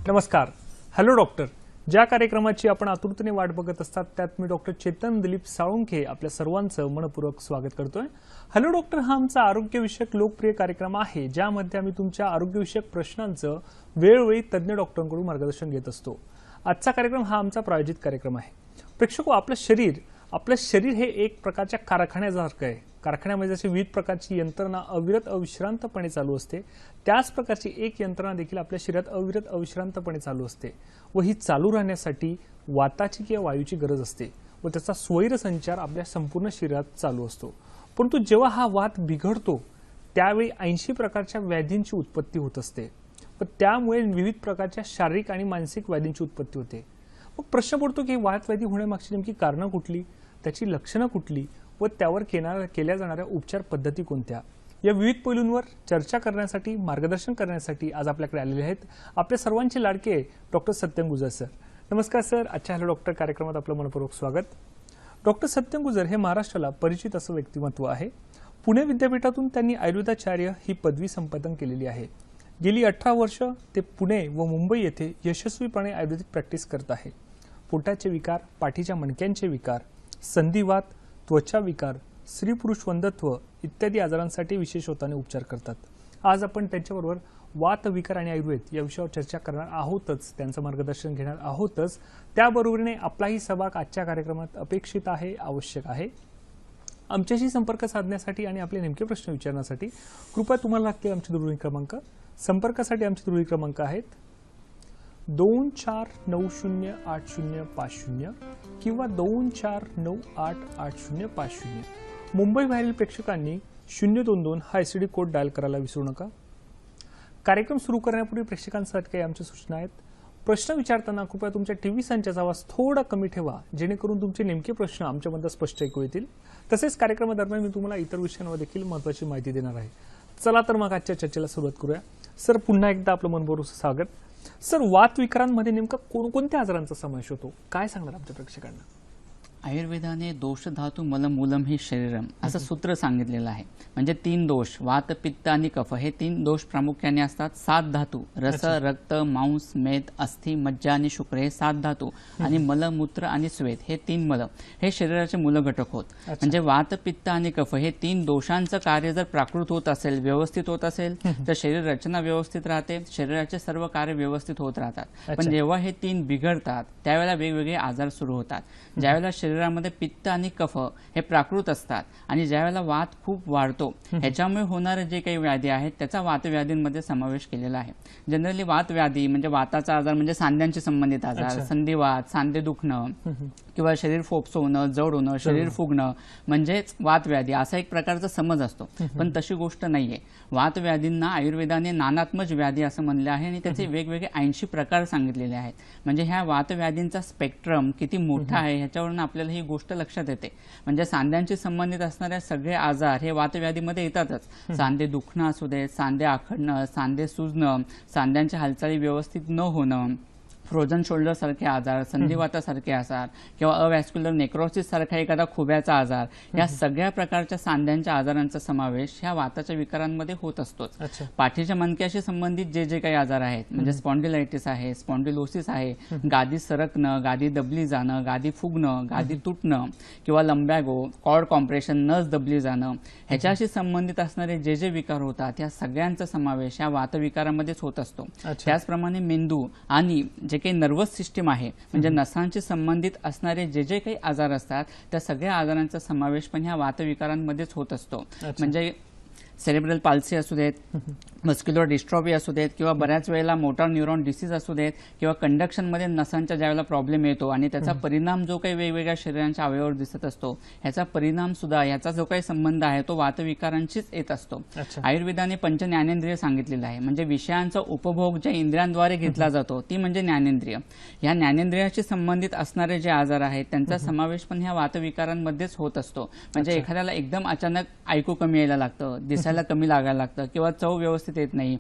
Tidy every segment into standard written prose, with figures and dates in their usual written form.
नमस्कार. Hello doctor, ज्या कार्यक्रमाची आपण आतुरतेने वाट बघत असतात त्यात मी डॉक्टर चेतन दिलीप साळुंखे आपल्या सर्वांचं मनपूर्वक स्वागत करतोय. हॅलो डॉक्टर हा आमचा आरोग्यविषयक लोकप्रिय कार्यक्रम आहे ज्यामध्ये आम्ही तुमच्या आरोग्यविषयक प्रश्नांचं वेळोवेळी तज्ज्ञ डॉक्टरांकडून मार्गदर्शन घेत असतो. आजचा कार्यक्रम हा आमचा प्रायोजित कार्यक्रम आहे. प्रेक्षको, आपलं शरीर हे एक प्रकारच्या कारखान्यासारखं आहे. कारखान्यामध्ये जशी विविध प्रकारची यंत्रणा अविरत अविश्रांतपणे चालू असते त्याच प्रकारची एक यंत्रणा देखील आपल्या शरीरात अविरत अविश्रांतपणे चालू असते व ही चालू राहण्यासाठी वाताची किंवा वायूची गरज असते व त्याचा स्वैर संचार आपल्या संपूर्ण शरीरात चालू असतो. परंतु जेव्हा हा वात बिघडतो त्यावेळी 80 प्रकारच्या व्याधींची उत्पत्ती होत असते व त्यामुळे विविध प्रकारच्या शारीरिक आणि मानसिक व्याधींची उत्पत्ती होते. मग प्रश्न पडतो की वात व्याधी होण्यामागची नेमकी कारणं कुठली, त्याची लक्षणं कुठली व त्यावर केल्या जाणाऱ्या उपचार पद्धती कोणत्या, या विविध पैलूंवर चर्चा करण्यासाठी मार्गदर्शन करण्यासाठी आज आपल्याकडे आलेले आहेत आपल्या सर्वांचे लाडके डॉक्टर सत्यम गुजर सर. नमस्कार सर. आजच्या हॅलो डॉक्टर कार्यक्रमात आपलं मनपूर्वक स्वागत. डॉक्टर सत्यम गुजर हे महाराष्ट्राला परिचित असं व्यक्तिमत्व आहे. पुणे विद्यापीठातून त्यांनी आयुर्वेदाचार्य ही पदवी संपादन केलेली आहे. गेली 18 वर्ष ते पुणे व मुंबई येथे यशस्वीपणे आयुर्वेदिक प्रॅक्टिस करत आहे. पोटाचे विकार, पाठीच्या मणक्यांचे विकार, संधिवात, त्वचा विकार, स्त्री पुरुष वंध्यत्व इत्यादी आजारांसाठी विशेष होताने उपचार करतात. आज आपण त्यांच्याबरोबर वात विकार आणि आयुर्वेद या विषयावर चर्चा करणार आहोतच, त्यांचं मार्गदर्शन घेणार आहोतच. त्याबरोबरीने आपलाही सहभाग आजच्या कार्यक्रमात अपेक्षित आहे, आवश्यक आहे. आमच्याशी संपर्क साधण्यासाठी आणि आपले नेमके प्रश्न विचारण्यासाठी कृपया तुम्हाला लागतील आमचे दूरध्वनी क्रमांक. संपर्कासाठी आमचे दूरध्वनी क्रमांक आहेत 24908050 किंवा 24988050. मुंबई बाहेरील प्रेक्षकांनी 022 हा एसटीडी कोड डायल करायला विसरू नका. कार्यक्रम सुरू करण्यापूर्वी प्रेक्षकांसाठी काही आमच्या सूचना आहेत. प्रश्न विचारताना कृपया तुमच्या टीव्ही संचाचा आवाज थोडा कमी ठेवा जेणेकरून तुमचे नेमके प्रश्न आमच्यापर्यंत स्पष्ट ऐकू येतील. तसेच कार्यक्रमादरम्यान मी तुम्हाला इतर विषयांवर देखील महत्त्वाची माहिती देणार आहे. चला तर मग आजच्या चर्चेला सुरुवात करूया. सर, पुन्हा एकदा आपलं मनपूर्वक स्वागत. सर, वात विकारांमध्ये नेमका कोणकोणत्या आजारांचा समावेश होतो, काय सांगणार आमच्या प्रेक्षकांना? आयुर्वेदाने दोष धातू मलमूलम ही शरीरम असं सूत्र सांगितलेलं आहे. म्हणजे 3 दोष वात, पित्त आणि कफ हे 3 दोष प्रामुख्याने असतात. 7 धातू रस, रक्त, मांस, मेद, अस्थि, मज्जा आणि शुक्र हे 7 धातू आणि मल, मूत्र आणि स्वेद हे 3 मल हे शरीराचे मूल घटक होत. म्हणजे वात, पित्त आणि कफ हे 3 दोषांचं कार्य जर प्राकृत होत असेल, व्यवस्थित होत असेल तर शरीर रचना व्यवस्थित राहते, शरीराचे सर्व कार्य व्यवस्थित होत राहतात. पण जेव्हा हे 3 बिघडतात त्यावेळेला वेगवेगळे आजार सुरू होतात. ज्यावेळेला शरीरामध्ये पित्त आणि कफ हे प्राकृत असतात आणि ज्यावेळेला वात खूप वाढतो ह्याच्यामुळे होणारे जे काही व्याधी आहेत त्याचा वातव्याधींमध्ये समावेश केलेला आहे. जनरली वातव्याधी म्हणजे वाताचा आजार म्हणजे सांध्यांशी संबंधित आजार, संधिवात, सांधे दुखणं किंवा शरीर फोपसं होणं, जड होणं, शरीर फुगणं म्हणजेच वातव्याधी असा एक प्रकारचा समज असतो. पण तशी गोष्ट नाहीये. वातव्याधींना आयुर्वेदाने नानात्मक व्याधी असं म्हणले आहे आणि त्याचे वेगवेगळे 80 प्रकार सांगितलेले आहेत. म्हणजे ह्या वातव्याधींचा स्पेक्ट्रम किती मोठा आहे ह्याच्यावरून आपल्याला ही गोष्ट लक्षात येते. म्हणजे सांध्यांशी संबंधित असणारे सगळे आजार हे वातव्याधीमध्ये येतातच. सांधे दुखणं असू देत, सांधे आखडणं, सांधे सुजणं, सांध्यांच्या हालचाली व्यवस्थित न होणं, फ्रोझन शोल्डर सारखे आजार, संधिवातासारखे आजार किंवा अवॅस्क्युलर नेक्रोसिस सारखा एखादा खुब्याचा आजार, या सगळ्या प्रकारच्या सांध्यांच्या आजारांचा समावेश ह्या वाताच्या विकारांमध्ये होत असतोच. पाठीच्या मणक्याशी संबंधित जे जे काही आजार आहेत म्हणजे स्पॉन्डिलायटिस आहे, स्पॉन्डिलोसिस आहे, गादी सरकणं, गादी दबली जाणं, गादी फुगणं, गादी तुटणं किंवा लंबॅगो, कॉर्ड कॉम्प्रेशन, नस दबली जाणं, ह्याच्याशी संबंधित असणारे जे जे विकार होतात या सगळ्यांचा समावेश या वातविकारामध्येच होत असतो. त्याचप्रमाणे मेंदू आणि जे काही नर्वस सिस्टीम आहे म्हणजे नसांशी संबंधित असणारे जे जे काही आजार असतात त्या सगळ्या आजारांचा समावेश पण ह्या वातविकारांमध्येच होत असतो. म्हणजे सेरेब्रल पाल्सी असू देत, मस्क्युलर डिस्ट्रॉफी असू देत किंवा बऱ्याच वेळेला मोटार न्यूरॉन डिसीज असू देत किंवा कंडक्शनमध्ये नसांच्या ज्यावेळेला प्रॉब्लेम येतो आणि त्याचा परिणाम जो काही वेगवेगळ्या शरीरांच्या अवयवावर दिसत असतो ह्याचा परिणाम सुद्धा याचा जो काही संबंध आहे तो वातविकारांशीच येत असतो. आयुर्वेदाने पंच ज्ञानेंद्रिय सांगितलेलं आहे. म्हणजे विषयांचा उपभोग ज्या इंद्रियांद्वारे घेतला जातो ती म्हणजे ज्ञानेंद्रिय. या ज्ञानेंद्रियाशी संबंधित असणारे जे आजार आहेत त्यांचा समावेश पण ह्या वातविकारांमध्येच होत असतो. म्हणजे एखाद्याला एकदम अचानक ऐकू कमी यायला लागतं, दिसायला कमी लागायला लागतं किंवा चव व्यवस्थित येत नाही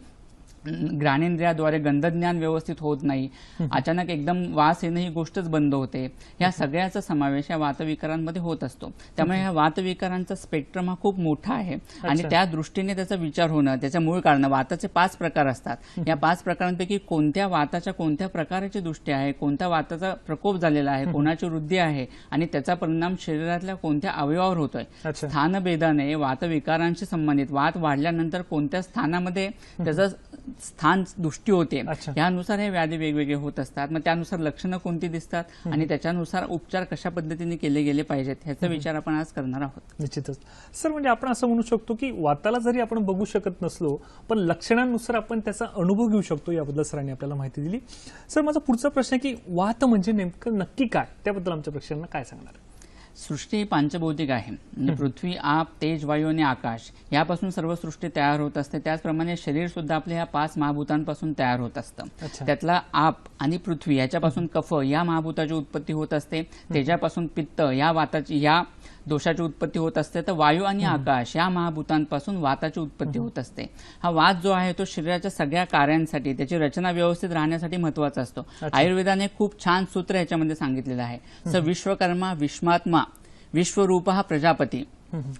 घ्राणेंद्रियाद्वारे गंधज्ञान व्यवस्थित होत नाही, अचानक एकदम वास येणं ही गोष्टच बंद होते. ह्या सगळ्याचा समावेश या वातविकारांमध्ये होत असतो. त्यामुळे ह्या वातविकारांचा स्पेक्ट्रम हा खूप मोठा आहे आणि त्या दृष्टीने त्याचा विचार होणं, त्याच्या मूळ कारण वाताचे 5 प्रकार असतात. या 5 प्रकारांपैकी कोणत्या वाताच्या कोणत्या प्रकारची दृष्टी आहे, कोणत्या वाताचा प्रकोप झालेला आहे, कोणाची वृद्धी आहे आणि त्याचा परिणाम शरीरातल्या कोणत्या अवयवावर होतोय. स्थानभेदाने वातविकारांशी संबंधित वात वाढल्यानंतर कोणत्या स्थानामध्ये त्याचं स्थान दृष्टी होते, यानुसार हे व्याधी वेगवेगळे होत असतात. मग त्यानुसार लक्षणं कोणती दिसतात आणि त्याच्यानुसार उपचार कशा पद्धतीने केले गेले पाहिजेत ह्याचा विचार आपण आज करणार आहोत. निश्चितच सर, म्हणजे आपण असं म्हणू शकतो की वाताला जरी आपण बघू शकत नसलो पण लक्षणांनुसार आपण त्याचा अनुभव घेऊ शकतो, याबद्दल सरांनी आपल्याला माहिती दिली. सर, माझा पुढचा प्रश्न आहे की वात म्हणजे नेमकं नक्की काय, त्याबद्दल आमच्या प्रेक्षकांना काय सांगणार? सृष्टी ही पांचभौतिक आहे. म्हणजे पृथ्वी, आप, तेज, वायू आणि आकाश यापासून सर्व सृष्टी तयार होत असते. त्याचप्रमाणे शरीर सुद्धा आपल्या ह्या 5 महाभूतांपासून तयार होत असतं. त्यातला आप आणि पृथ्वी याच्यापासून कफ या महाभूताची उत्पत्ती होत असते. तेजापासून पित्त या वाताची या दोषाची उत्पत्ती होत असते. तर वायू आणि आकाश या महाभूतांपासून वाताची उत्पत्ती होत असते. हा वात जो आहे तो शरीराच्या सगळ्या कार्यांसाठी, त्याची रचना व्यवस्थित राहण्यासाठी महत्वाचा असतो. आयुर्वेदाने खूप छान सूत्र याच्यामध्ये सांगितलेलं आहे. स विश्वकर्मा विश्वात्मा विश्वरूप हा प्रजापती,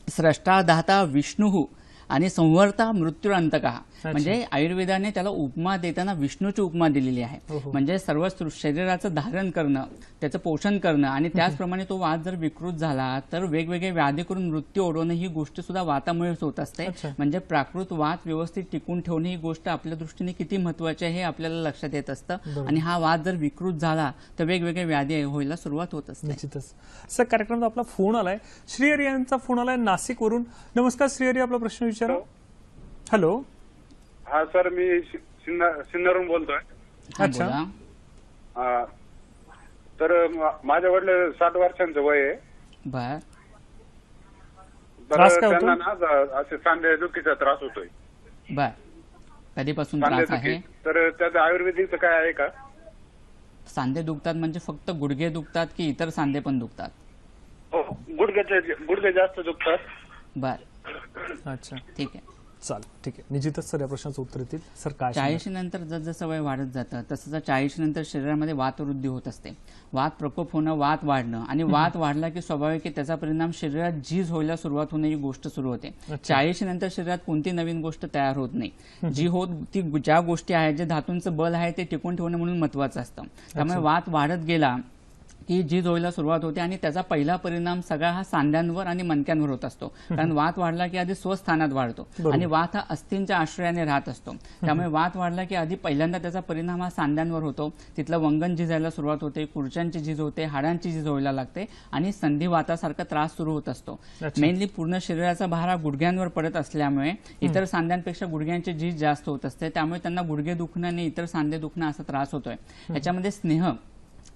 स्रष्टा दाता विष्णू आणि संवर्ता मृत्यूअंतका. म्हणजे आयुर्वेदाने त्याला उपमा देताना विष्णूची उपमा दिलेली आहे. म्हणजे सर्व शरीराचं धारण करणं, त्याचं पोषण करणं आणि त्याचप्रमाणे तो वात जर विकृत झाला तर वेगवेगळे व्याधी करून मृत्यू ओढवणं ही गोष्ट सुद्धा वातामुळेच होत असते. म्हणजे प्राकृत वात व्यवस्थित टिकून ठेवणे ही गोष्ट आपल्या दृष्टीने किती महत्वाची आहे हे आपल्याला लक्षात येत असतं. आणि हा वात जर विकृत झाला तर वेगवेगळे व्याधी व्हायला सुरुवात होत असते. निश्चितच सर, कार्यक्रमात आपला फोन आलाय. श्रीहरी यांचा फोन आलाय नाशिकवरून. नमस्कार श्रीहरी, आपला प्रश्न विचारा. हॅलो. हा सर, मी सिन्नरहून बोलतोय. अच्छा. तर माझ्या वडील 60 वर्षांचं वय आहे. बर. त्रास काय त्यांना ना असे सांधे दुखीचा त्रास होतोय. बर. कधीपासून त्रास आहे? तर त्याचं आयुर्वेदिकचं काय आहे का? सांधे दुखतात म्हणजे फक्त गुडघे दुखतात की इतर सांधे पण दुखतात? हो, गुडघे जास्त दुखतात. बर. अच्छा, ठीक आहे. चालेल, ठीक आहे. निश्चितच सर या प्रश्नाचं उत्तर येतील. सर, काय 40 नंतर जसं वय वाढत जातं तसं 40 नंतर शरीरामध्ये वातवृद्धी होत असते. वात प्रकोप होणं, वात वाढणं आणि वात वाढला की स्वाभाविक त्याचा परिणाम शरीरात झीज व्हायला सुरुवात होणे ही गोष्ट सुरू होते. 40 नंतर शरीरात कोणती नवीन गोष्ट तयार होत नाही. ती ज्या गोष्टी आहेत, जे धातूंचं बल आहे ते टिकून ठेवणं म्हणून महत्वाचं असतं. त्यामुळे वात वाढत गेला की झीज व्हायला सुरुवात होते आणि त्याचा पहिला परिणाम सगळा हा सांध्यांवर आणि मणक्यांवर होत असतो. कारण वात वाढला की आधी स्वस्थानात वाढतो आणि वात हा अस्थींच्या आश्रयाने राहत असतो. त्यामुळे वात वाढला की आधी पहिल्यांदा त्याचा परिणाम हा सांध्यांवर होतो. तिथलं वंगण झिजायला सुरुवात होते, खुर्च्यांची झीज होते, हाडांची झीज व्हायला लागते आणि संधिवातासारखा त्रास सुरू होत असतो. मेनली पूर्ण शरीराचा भार हा गुडघ्यांवर पडत असल्यामुळे इतर सांध्यांपेक्षा गुडघ्यांची झीज जास्त होत असते. त्यामुळे त्यांना गुडघे दुखणं आणि इतर सांधे दुखणं असा त्रास होतोय. याच्यामध्ये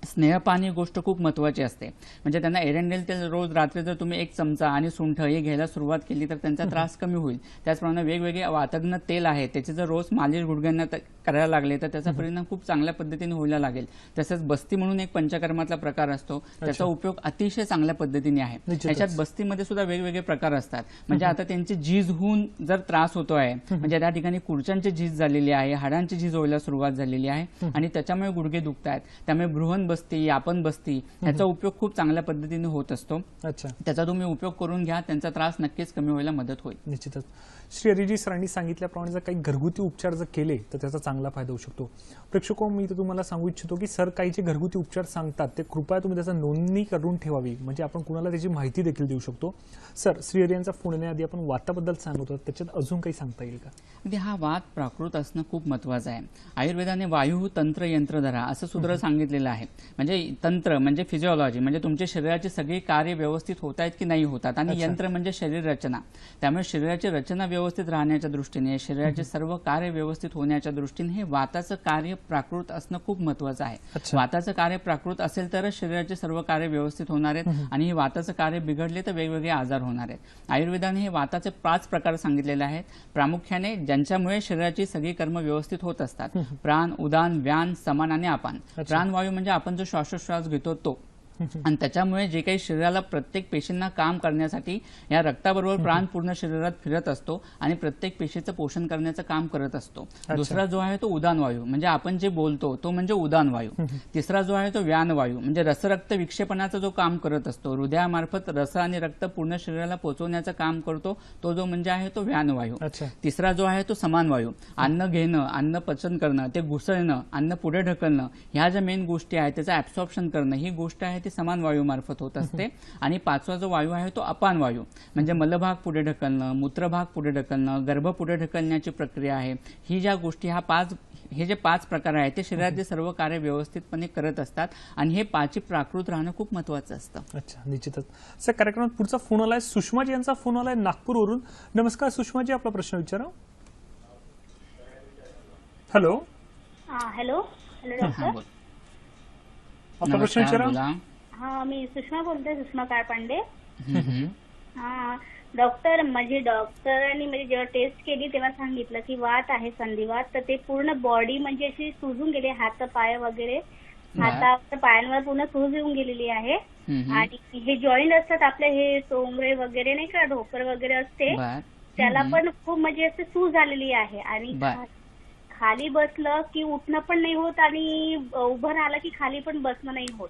स्नेहपान ही गोष्ट खूप महत्वाची असते. म्हणजे त्यांना एरंडेल तेल रोज रात्री जर तुम्ही 1 चमचा आणि सुंठ हे घ्यायला सुरुवात केली तर त्यांचा त्रास कमी होईल. त्याचप्रमाणे वेगवेगळे वातज्ञ तेल आहे त्याचे जर रोज मालिश गुडघ्यांना करायला लागले तर त्याचा परिणाम खूप चांगल्या पद्धतीने व्हायला लागेल. तसंच बस्ती म्हणून एक पंचकर्मातला प्रकार असतो, त्याचा उपयोग अतिशय चांगल्या पद्धतीने आहे. त्याच्यात बस्तीमध्ये सुद्धा वेगवेगळे प्रकार असतात. म्हणजे आता त्यांची झीज होऊन जर त्रास होतो आहे, म्हणजे त्या ठिकाणी खुर्च्यांची झीज झालेली आहे, हाडांची झीज व्हायला सुरुवात झालेली आहे आणि त्याच्यामुळे गुडघे दुखत आहेत. त्यामुळे बृहन बस्ती, आपण बस्ती याचा उपयोग खूप चांगल्या पद्धतीने होत असतो. त्याचा तुम्ही उपयोग करून घ्या, त्यांचा त्रास नक्कीच कमी व्हायला मदत होईल. निश्चितच श्री सरांनी सांगितल्याप्रमाणे जर काही घरगुती उपचार जर केले तर त्याचा चांगला फायदा होऊ शकतो. प्रेक्षको, मी तुम्हाला सांगू इच्छितो की सर काही जे घरगुती उपचार सांगतात ते कृपया तुम्ही त्याचा नोंदणी करून ठेवावी, म्हणजे आपण कुणाला त्याची माहिती देखील देऊ शकतो. सर, श्री यांचा फोन येण्याआधी आपण वाताबद्दल सांगत होतो, त्याच्यात अजून काही सांगता येईल का? हा वात प्राकृत असणं खूप महत्वाचं आहे. आयुर्वेदाने वायू तंत्र यंत्र धरा असं सूत्र सांगितलेलं आहे. म्हणजे तंत्र म्हणजे फिजिओलॉजी, म्हणजे तुमच्या शरीराची सगळी कार्य व्यवस्थित होत आहेत की नाही होतात, आणि यंत्र म्हणजे शरीर रचना. त्यामुळे शरीराची रचना व्यवस्थित राहण्याच्या दृष्टीने, शरीराचे सर्व कार्य व्यवस्थित होण्याच्या दृष्टीने हे वाताचं कार्य प्राकृत असणं खूप महत्वाचं आहे. वाताचं कार्य प्राकृत असेल तरच शरीराचे सर्व कार्य व्यवस्थित होणार आहेत आणि हे वाताचं कार्य बिघडले तर वेगवेगळे आजार होणार आहेत. आयुर्वेदाने हे वाताचे 5 प्रकार सांगितलेले आहेत, प्रामुख्याने ज्यांच्यामुळे शरीराची सगळी कर्म व्यवस्थित होत असतात. प्राण, उदान, व्यान, समान आणि अपान. प्राणवायू म्हणजे आपण जो श्वासोश्वास घेतो तो, आणि त्याच्यामुळे जे काही शरीराला प्रत्येक पेशींना काम करण्यासाठी या रक्ताबरोबर प्राण पूर्ण शरीरात फिरत असतो आणि प्रत्येक पेशीचं पोषण करण्याचं काम करत असतो. दुसरा जो आहे तो उदान वायू, म्हणजे आपण जे बोलतो तो म्हणजे उदान वायू. तिसरा जो आहे तो व्यान वायू, म्हणजे रसरक्त विक्षेपणाचा जो काम करत असतो, हृदयामार्फत रस आणि रक्त पूर्ण शरीराला पोहोचवण्याचं काम करतो, तो जो म्हणजे आहे तो व्यान वायू. तिसरा जो आहे तो समान वायू, अन्न घेणं, अन्न पचन करणं, ते घुसळणं, अन्न पुढे ढकलणं, ह्या ज्या मेन गोष्टी आहेत त्याचं ऍब्सॉर्प्शन करणं, ही गोष्ट आहे ती समान वायू मार्फत होत असते. आणि पाचवा जो वायू आहे तो अपान वायू, म्हणजे मलभाग पुढे ढकलणं, मूत्रभाग पुढे ढकलणं, गर्भ पुढे ढकलण्याची प्रक्रिया आहे. ही ज्या गोष्टी, हे जे 5 प्रकार आहेत ते शरीरातले सर्व कार्य व्यवस्थितपणे करत असतात आणि हे 5 प्राकृत राहणं खूप महत्वाचं असतं. अच्छा, निश्चितच. सर, कार्यक्रमात पुढचा फोन आलाय, सुषमाजी यांचा फोन आलाय नागपूरवरून. नमस्कार सुषमाजी, आपला प्रश्न विचारा. हॅलो. Hello doctor. आपला प्रश्न विचारा. हा, मी सुषमा बोलते, सुषमा काळपांडे. डॉक्टर, माझी डॉक्टरांनी म्हणजे जेव्हा टेस्ट केली तेव्हा सांगितलं की वात आहे, संधिवात. तर ते पूर्ण बॉडी म्हणजे अशी सुजून गेली, हात पाय वगैरे, हाता पायांवर पूर्ण सूज येऊन गेलेली आहे. आणि हे जॉईंट असतात आपले, हे टोंगरे वगैरे नाही का, ढोकर वगैरे असते, त्याला पण खूप म्हणजे असं सूज आलेली आहे. आणि खाली बसलं की उठणं पण नाही होत आणि उभं राहिलं की खाली पण बसणं नाही होत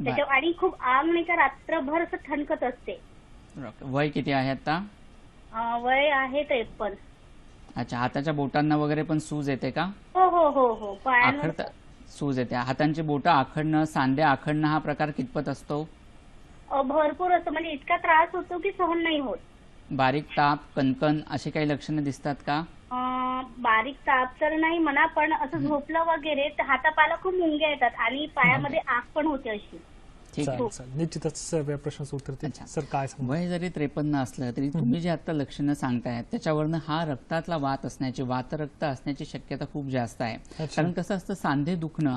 त्याच्या. आणि खूप आग नाही का, रात्रभर असं ठणकत असते. वय किती आहे आता? वय आहे 53. अच्छा, हाताच्या बोटांना वगैरे पण सूज येते का? हो हो हो हो, पायांवर सूज येते. हातांची बोटं आखडणं, सांध्या आखडणं, हा प्रकार कितपत असतो? भरपूर असतो, म्हणजे इतका त्रास होतो की सहन नाही होत. बारीक ताप, कणकण अशी काही लक्षणं दिसतात का? बारीक ताप तर नाही म्हणा, पण असं झोपलं वगैरे तर हातापायाला खूप मुंग्या येतात आणि पायामध्ये आग पण होते अशी. निश्चितच सर, या प्रश्नाचं उत्तर ते. सर, काय सांगू? वय जरी 53 असलं तरी तुम्ही जे आता लक्षणं सांगतायत त्याच्यावरनं हा रक्तातला वात असण्याची, वातरक्त असण्याची शक्यता खूप जास्त आहे. कारण कसं असतं, सांधे दुखणं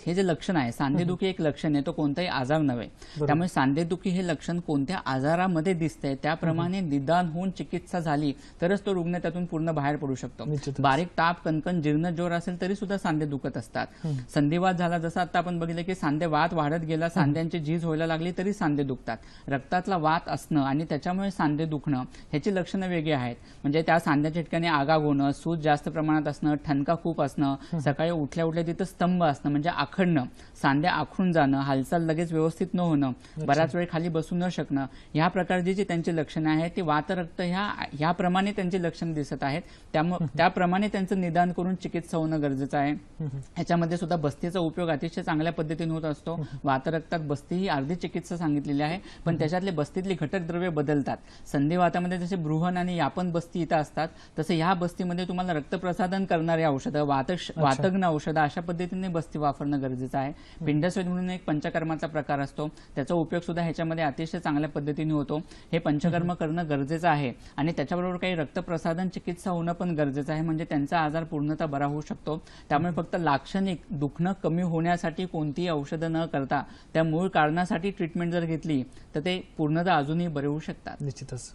हे जे लक्षण आहे, सांधेदुखी एक लक्षण आहे, तो कोणताही आजार नव्हे. त्यामुळे सांधेदुखी हे लक्षण कोणत्या आजारामध्ये दिसतंय त्याप्रमाणे निदान होऊन चिकित्सा झाली तरच तो रुग्ण त्यातून पूर्ण बाहेर पडू शकतो. बारीक ताप, कणकण, जीर्णज्वर असेल तरी सुद्धा सांधे दुखत असतात. संधिवात झाला, जसं आता आपण बघितलं की सांधेवात वाढत गेला, सांध्यांची झीज व्हायला लागली तरी सांधे दुखतात. रक्तातला वात असणं आणि त्याच्यामुळे सांधे दुखणं ह्याची लक्षणं वेगळी आहेत. म्हणजे त्या सांध्याच्या ठिकाणी आगाग होणं, सूज जास्त प्रमाणात असणं, ठणका खूप असणं, सकाळी उठल्या उठल्या तिथं स्तंभ असणं म्हणजे आखडणं, सांध्या आखडून जाणं, हालचाल लगेच व्यवस्थित न होणं, बराच वेळ खाली बसू न शकणं, ह्या प्रकारची जी त्यांची लक्षणं आहेत ती वातरक्त ह्याप्रमाणे त्यांची लक्षणं दिसत आहेत. त्याप्रमाणे त्यांचं निदान करून चिकित्सा होणं गरजेचं आहे. ह्याच्यामध्ये सुद्धा बस्तीचा उपयोग अतिशय चांगल्या पद्धतीने होत असतो. वातरक्तात बस्ती ही अर्धी चिकित्सा सांगितलेली आहे, पण त्याच्यातले बस्तीतली घटक द्रव्य बदलतात. संधिवातामध्ये जसे बृहण आणि यापन बस्ती इथं असतात, तसं ह्या बस्तीमध्ये तुम्हाला रक्तप्रसादन करणारी औषधं, वातग्न औषधं अशा पद्धतीने बस्ती वापरणं गरजेचं आहे. पिंडस्वेद म्हणून एक पंचकर्माचा प्रकार असतो, त्याचा उपयोग सुद्धा ह्याच्यामध्ये अतिशय चांगल्या पद्धतीने होतो. हे पंचकर्म करणं गरजेचं आहे आणि त्याच्याबरोबर काही रक्तप्रसादन चिकित्सा होणं पण गरजेचं आहे, म्हणजे त्यांचा आजार पूर्णतः बरा होऊ शकतो. त्यामुळे फक्त लाक्षणिक दुखणं कमी होण्यासाठी कोणतीही औषधं न करता त्या मूळ कारणासाठी ट्रीटमेंट जर घेतली तर ते पूर्णतः अजूनही बरे होऊ शकतात. निश्चितच.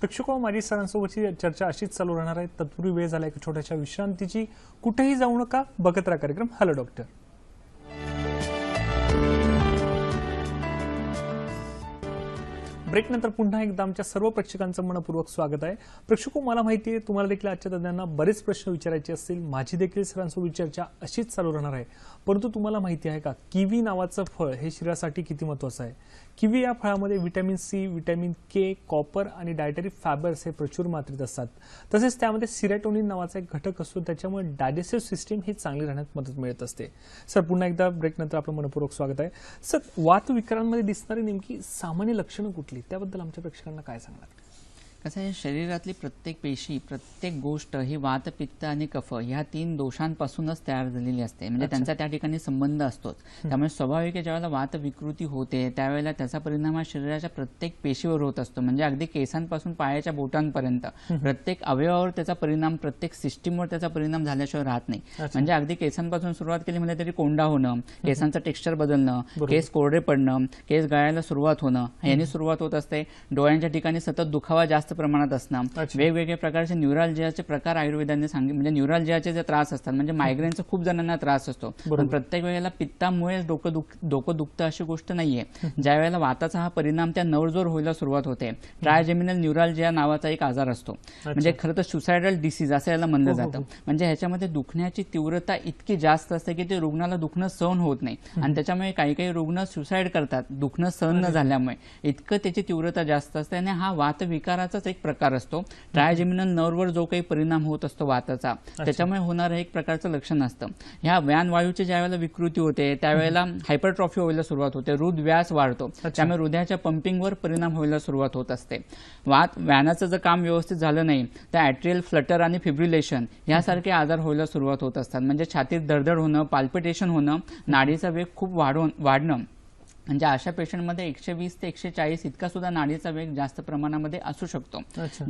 प्रेक्षको, माझी सरांसोबतची चर्चा अशीच चालू राहणार आहे. तत्पूर्वी वेळ झाला एक छोट्याशा विश्रांतीची. कुठेही जाऊ नका, बघत राहा कार्यक्रम हॅलो डॉक्टर. ब्रेकनंतर पुन्हा एकदा आमच्या सर्व प्रेक्षकांचं मनपूर्वक स्वागत आहे. प्रेक्षको, मला माहिती आहे तुम्हाला देखील आजच्या तज्ञांना बरेच प्रश्न विचारायचे असतील. माझी देखील सरांसोबत चर्चा अशीच चालू राहणार आहे. परंतु तुम्हाला माहिती आहे का, किवी नावाचं फळ हे शरीरासाठी किती महत्त्वाचं आहे? किवी या फळामध्ये vitamin C, vitamin K, copper आणि डायटरी फायबर्स हे प्रचूर मात्रेत असतात. तसेच त्यामध्ये सिरोटोनिन नावाचा एक घटक असतो, त्याच्यामुळे डायजेस्टिव्ह सिस्टीम ही चांगली राहण्यात मदत मिळत असते. सर, पुन्हा एकदा ब्रेकनंतर आपलं मनपूर्वक स्वागत आहे. सर, वातविकारांमध्ये दिसणारी नेमकी सामान्य लक्षणं कुठली, त्याबद्दल आमच्या प्रेक्षकांना काय सांगणार? कसं आहे, शरीरातली प्रत्येक पेशी, प्रत्येक गोष्ट ही वात, पित्त आणि कफ ह्या 3 दोषांपासूनच तयार झालेली असते. म्हणजे त्यांचा त्या ठिकाणी संबंध असतोच. त्यामुळे स्वाभाविक ज्यावेळेला वात विकृती होते त्यावेळेला त्याचा परिणाम हा शरीराच्या प्रत्येक पेशीवर होत असतो. म्हणजे अगदी केसांपासून पायाच्या बोटांपर्यंत प्रत्येक अवयवावर त्याचा परिणाम, प्रत्येक सिस्टीमवर त्याचा परिणाम झाल्याशिवाय राहत नाही. म्हणजे अगदी केसांपासून सुरुवात केली म्हणजे तरी कोंडा होणं, केसांचं टेक्स्चर बदलणं, केस कोरडे पडणं, केस गळायला सुरुवात होणं, याने सुरुवात होत असते. डोळ्यांच्या ठिकाणी सतत दुखावा जास्त प्रमाणात असणं, अच्छा. वेगवेगळ्या प्रकारचे न्यूरॅल्जियाचे प्रकार आयुर्वेदाने सांगितले, म्हणजे न्यूरॅल्जियाचे जे त्रास असतात, म्हणजे मायग्रेनचा खूप जणांना त्रास असतो, पण प्रत्येक वेळेला पित्तामुळे डोकं दुखतं अशी गोष्ट नाहीये. ज्या वेळेला वाताचा हा परिणाम त्या नर्व्हवर व्हायला सुरुवात होते, ट्रायजेमिनल न्यूरॅल्जिया नावाचा एक आजार असतो, म्हणजे खरं तर सुसायडल डिसीज असं याला म्हणलं जातं. म्हणजे ह्याच्यामध्ये दुखण्याची तीव्रता इतकी जास्त असते की ते रुग्णाला दुखणं सहन होत नाही, आणि त्याच्यामुळे काही काही रुग्ण सुसाईड करतात दुखणं सहन न झाल्यामुळे. इतकं त्याची तीव्रता जास्त असते, आणि हा वातविकाराचाच एक प्रकार असतो. ट्रायजेमिनल नर्व्हवर जो काही परिणाम होत असतो वाताचा, त्याच्यामुळे होणारं एक प्रकारचं लक्षण असतं. ह्या व्यानवायूची ज्या वेळेला विकृती होते त्यावेळेला हायपरट्रॉफी व्हायला सुरुवात होते, हृद व्यास वाढतो, त्यामुळे हृदयाच्या पंपिंगवर परिणाम व्हायला सुरुवात होत असते. व्यानाचं जर काम व्यवस्थित झालं नाही तर ॲट्रियल फ्लटर आणि फिब्रिलेशन यासारखे आजार व्हायला सुरुवात होत असतात. म्हणजे छातीत धडधड होणं, पाल्पिटेशन होणं, नाडीचा वेग खूप वाढणं. म्हणजे अशा पेशंटमध्ये 120 ते 140 इतका सुद्धा नाडीचा वेग जास्त प्रमाणामध्ये असू शकतो.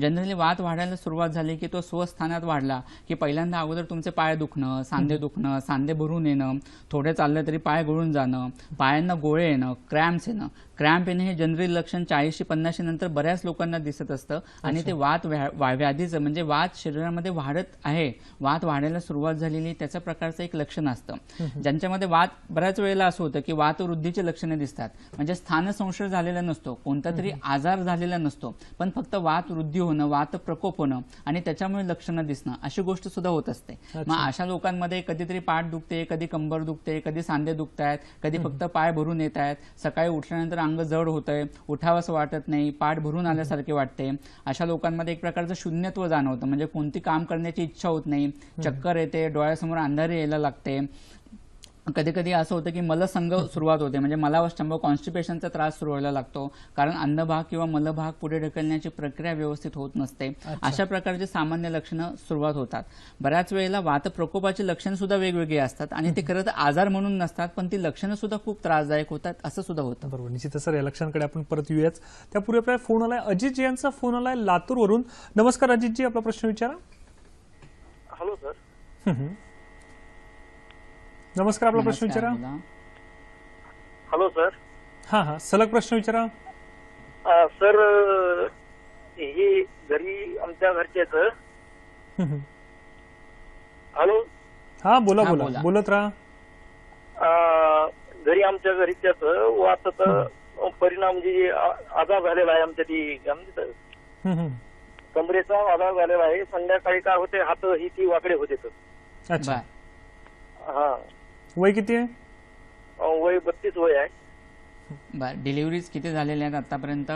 जनरली वात वाढायला सुरुवात झाली की तो स्वस्थानात वाढला की पहिल्यांदा अगोदर तुमचे पाय दुखणं, सांधे दुखणं, सांधे भरून येणं, थोडे चाललं तरी पाय गळून जाणं, पायांना गोळे येणं, क्रॅम्प्स येणं. क्रॅम्प येणे हे जनरली लक्षण 40-50 नंतर बऱ्याच लोकांना दिसत असतं, आणि ते वात व्याधीचं म्हणजे वात शरीरामध्ये वाढत आहे, वात वाढायला सुरुवात झालेली त्याच्या प्रकारचं एक लक्षण असतं. ज्यांच्यामध्ये वात बऱ्याच वेळेला असं होतं की वातवृद्धीची लक्षणे दिसतात, म्हणजे स्थानसंशय झालेला नसतो, कोणता तरी आजार झालेला नसतो, पण फक्त वात वृद्धी होणं, वात प्रकोप होणं आणि त्याच्यामुळे लक्षणं दिसणं अशी गोष्ट सुद्धा होत असते. मग अशा लोकांमध्ये कधीतरी पाठ दुखते, कधी कंबर दुखते, कधी सांधे दुखत आहेत, कधी फक्त पाय भरून येत आहेत, सकाळी उठल्यानंतर अंग जड होतंय, उठावंसं वाटत नाही, पाठ भरून आल्यासारखे वाटते. अशा लोकांमध्ये एक प्रकारचं शून्यत्व जाणवतं, म्हणजे कोणती काम करण्याची इच्छा होत नाही, चक्कर येते, डोळ्यासमोर अंधारी यायला लागते. कधी कधी असं होतं की मलसंग सुरुवात होते, म्हणजे मलावष्टंभ कॉन्स्टिपेशनचा त्रास सुरू व्हायला लागतो, कारण अन्नभाग किंवा मलभाग पुढे ढकलण्याची प्रक्रिया व्यवस्थित होत नसते. अशा प्रकारचे सामान्य लक्षणं सुरुवात होतात. बऱ्याच वेळेला वातप्रकोपाची लक्षणं सुद्धा वेगवेगळी असतात, आणि ते खरं तर आजार म्हणून नसतात, पण ती लक्षणं सुद्धा खूप त्रासदायक होतात, असं सुद्धा होतं. बरोबर, निश्चितच सर, या लक्षणांकडे आपण परत येऊयाच. त्यापूर्वी आपल्याला फोन आलाय, अजित यांचा फोन आलाय लातूरवरून. नमस्कार अजितजी, आपला प्रश्न विचारा. Hello sir. नमस्कार, आपला प्रश्न विचारा. Hello sir. हा सलग प्रश्न विचारा. सर, हे घरी आमच्या घरच्याच. हॅलो. हा बोला बोलत राहा. घरी आमच्या घरीच्याच वाताचा परिणाम जे आजार झालेला आहे आमच्या ती कमरेचा आजार झालेला आहे. संध्याकाळी काय होते, हात ही ती वाकडे होते. अच्छा. हा. वय किती आहे? वय 32 वय आहे. बरं, डिलिव्हरीज किती झालेल्या आहेत आतापर्यंत?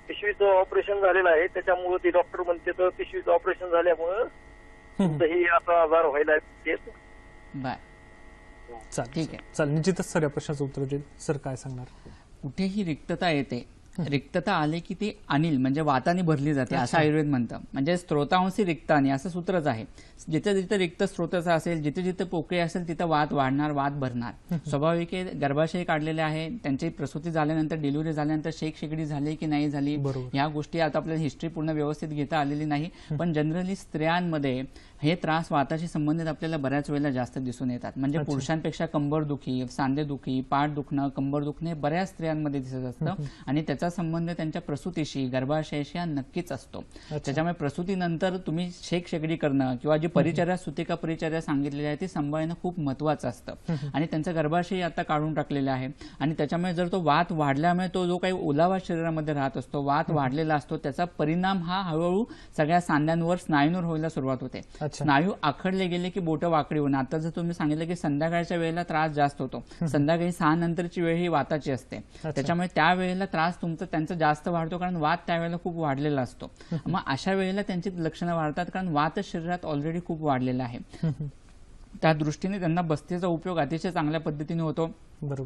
पिशवीचं ऑपरेशन झालेलं आहे, त्याच्यामुळे ती डॉक्टर म्हणते तर पिशवीचं ऑपरेशन झाल्यामुळे ही असा आजार व्हायला आहे. बर, ठीक आहे. चालेल, निश्चितच सर या प्रश्नाचं उत्तर देईल. सर काय सांगणार? कुठेही रिक्तता येते, रिक्तता आले की ती अनिल म्हणजे वाताने भरली जाते असं आयुर्वेद म्हणतं. म्हणजे स्त्रोतांशी रिक्तानी असं सूत्रच आहे. जिथे जिथे रिक्त स्त्रोताचा असेल, जिथे जिथे पोकळी असेल, तिथं वात वाढणार, वात भरणार. स्वाभाविक गर्भाशय काढलेले आहे, त्यांची प्रसूती झाल्यानंतर, डिलिव्हरी झाल्यानंतर शेकडी झाली की नाही झाली, ह्या गोष्टी आता आपल्याला हिस्ट्री पूर्ण व्यवस्थित घेता आलेली नाही, पण जनरली स्त्रियांमध्ये हे त्रास वाताशी संबंधित आपल्याला बऱ्याच वेळेला जास्त दिसून येतात. म्हणजे पुरुषांपेक्षा कंबरदुखी, सांधेदुखी, पाठ दुखणं, कंबर दुखणे बऱ्याच स्त्रियांमध्ये दिसत असतं, आणि त्याचा संबंध त्यांच्या प्रसूतीशी, गर्भाशयाशी हा नक्कीच असतो. त्याच्यामुळे प्रसूतीनंतर तुम्ही शेकडी करणं किंवा जी परिचर्या, सुतिका परिचर्या सांगितलेली आहे ती सांभाळणं खूप महत्वाचं असतं. आणि त्यांचा गर्भाशय आता काढून टाकलेला आहे, आणि त्याच्यामुळे जर तो वात वाढल्यामुळे तो जो काही ओलावा शरीरामध्ये राहत असतो, वात वाढलेला असतो, त्याचा परिणाम हा हळूहळू सगळ्या सांध्यांवर, स्नायूंवर व्हायला सुरुवात होते. स्नायू आखडले गेले की बोटं वाकडी होणं. आता जर तुम्ही सांगितलं की संध्याकाळच्या वेळेला त्रास जास्त होतो, संध्याकाळी 6 नंतरची वेळ ही वाताची असते, त्याच्यामुळे त्या वेळेला त्रास त्यांचा जास्त वाढतो, कारण वात त्यावेळेला खूप वाढलेला असतो. मग अशा वेळेला त्यांची लक्षणं वाढतात, कारण वात शरीरात ऑलरेडी खूप वाढलेला आहे. त्या दृष्टीने त्यांना बस्तीचा उपयोग अतिशय चांगल्या पद्धतीने होतो.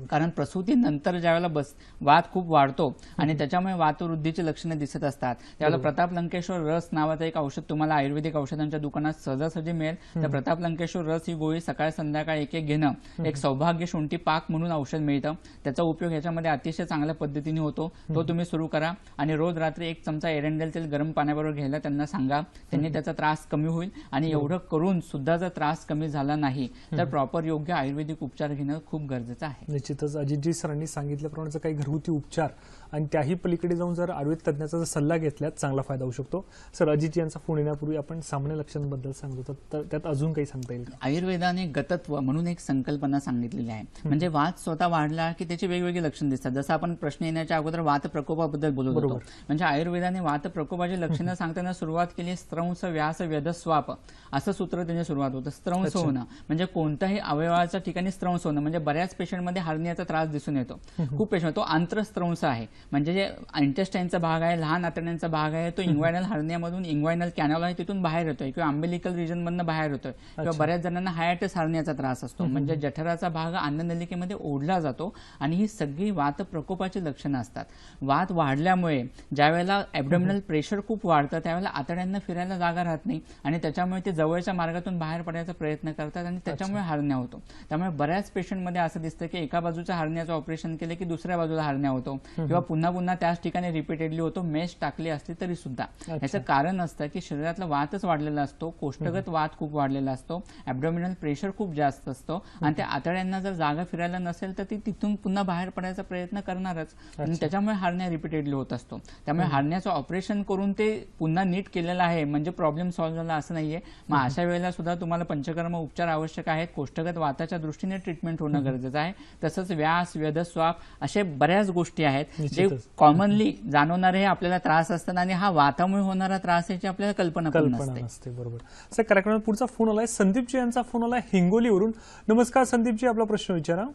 कारण प्रसूतीनंतर ज्यावेळेला वात खूप वाढतो आणि त्याच्यामुळे वातवृद्धीची लक्षणं दिसत असतात, त्यावेळेला प्रताप लंकेश्वर रस नावाचं एक औषध तुम्हाला आयुर्वेदिक औषधांच्या दुकानात सहजासहजी मिळेल. त्या प्रताप लंकेश्वर रस ही गोळी सकाळ संध्याकाळ एक घेणं, एक सौभाग्य शुंठी पाक म्हणून औषध मिळतं, त्याचा उपयोग याच्यामध्ये अतिशय चांगल्या पद्धतीने होतो. तो तुम्ही सुरू करा, आणि रोज रात्री 1 चमचा एरंडेल तेल गरम पाण्याबरोबर घ्यायला त्यांना सांगा, त्यांनी त्याचा त्रास कमी होईल. आणि एवढं करून सुद्धा जर त्रास कमी झाला नाही तर प्रॉपर योग्य आयुर्वेदिक उपचार घेणं खूप गरजेचं आहे. आहे. निश्चितच अजितजी सरांनी सांगितल्याप्रमाणे काही घरगुती उपचार आणि त्याही पलीकडे जाऊन जर आयुर्वेद तज्ञाचा जर सल्ला घेतल्यात चांगला फायदा होऊ शकतो. सर, अजितजी यांचा फोन येण्यापूर्वी आपण सामान्य लक्षणांबद्दल सांगत होतो, तर त्यात अजून काही सांगता येईल का? आयुर्वेदाने गतत्व म्हणून एक संकल्पना सांगितलेली आहे. म्हणजे वात स्वतः वाढला की त्याची वेगवेगळी लक्षणं दिसतात. जसं आपण प्रश्न येण्याच्या अगोदर वात प्रकोपाबद्दल बोलत होतो. म्हणजे आयुर्वेदाने वात प्रकोपाची लक्षणं सांगताना सुरुवात केली स्त्रंस व्यास व्यध स्वाप असं सूत्र त्याने सुरुवात होतं. स्त्रंस होणं म्हणजे कोणत्याही अवयवाच्या ठिकाणी स्त्रंस होणं. म्हणजे बऱ्याच पेशंटमध्ये हार्नियाचा त्रास दिसून येतो. खूप पेशंट, तो आंत्रस्त्रंस आहे. म्हणजे जे इंटेस्टाईनचा भाग आहे, लहान आतड्यांचा भाग आहे, तो इंग्वायनल हार्नियामधून इंग्वायनल कॅनॉल आहे तिथून बाहेर येतोय किंवा अम्बिलिकल रिजन मधून बाहेर येतोय. किंवा बऱ्याच जणांना हायटिस हार्नियाचा त्रास असतो. म्हणजे जठराचा भाग अन्ननलिकेमध्ये ओढला जातो आणि ही सगळी वात प्रकोपाची लक्षणं असतात. वात वाढल्यामुळे ज्यावेळेला ॲब्डोमिनल प्रेशर खूप वाढतं त्यावेळेला आतड्यांना फिरायला जागा राहत नाही आणि त्याच्यामुळे ते जवळच्या मार्गातून बाहेर पडायचा प्रयत्न करतात आणि त्याच्यामुळे हार्निया होतो. त्यामुळे बऱ्याच पेशंटमध्ये असं दिसतं की एका बाजूच्या हार्नियाचं ऑपरेशन केलं की दुसऱ्या बाजूला हार्निया होतो किंवा पुन्हा पुन्हा त्याच ठिकाणी रिपीटेडली होतो, मेश टाकली असली तरी सुद्धा. याचं कारण असतं की शरीरातला वातच वाढलेला असतो, कोष्ठगत वात खूप वाढलेला असतो, ॲब्डोमिनल प्रेशर खूप जास्त असतो आणि त्या आतड्यांना जर जागा फिरायला नसेल तर ती तिथून पुन्हा बाहेर पडायचा प्रयत्न करणारच आणि त्याच्यामुळे हार्निया रिपीटेडली होत असतो. त्यामुळे हार्नियाचं ऑपरेशन करून ते पुन्हा नीट केलेलं आहे म्हणजे प्रॉब्लेम सॉल्व्ह झाला असं नाहीये. मग अशा वेळेला सुद्धा तुम्हाला पंचकर्म उपचार आवश्यक आहेत. कोष्ठगत वाताच्या दृष्टीने ट्रीटमेंट होणं गरजेचं आहे. तसंच व्यास व्यध स्वाप असे बऱ्याच गोष्टी आहेत जे कॉमनली जाणवणारे हे आपल्याला त्रास असतात आणि हा वातामुळे होणारा त्रास याची आपल्याला कल्पना पण नसते. बरोबर. सर, कार्यक्रमात पुढचा फोन आलाय, संदीपजी यांचा फोन आलाय हिंगोलीवरून. नमस्कार संदीपजी, आपला प्रश्न विचारा.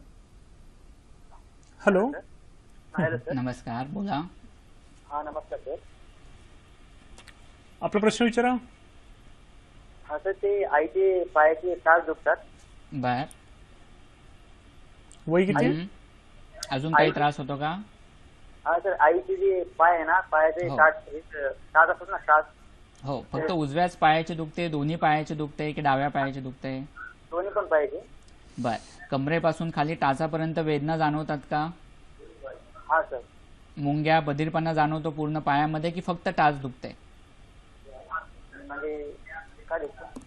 हॅलो. नमस्कार, बोला. हा, नमस्कार सर. आपला प्रश्न विचारा. हा सर, ते आईचे पायाचे टाच दुखतात. बर. वय किती? अजून काही त्रास होतो का? हा सर, आईचे जे पाय आहे ना, पायाचे टाच असतात ना, टाच. हो, फक्त उजव्याच पायाचे दुखते, दोन्ही पायाचे दुखते की डाव्या पायाचे दुखते? दोन्ही पण पायाचे. बर. कमरेपासून खाली टाचापर्यंत वेदना जाणवतात का? हा सर. मुंग्या बधीरपणा जाणवतो पूर्ण पायामध्ये की फक्त टाच दुखते? म्हणजे काय दुखतं?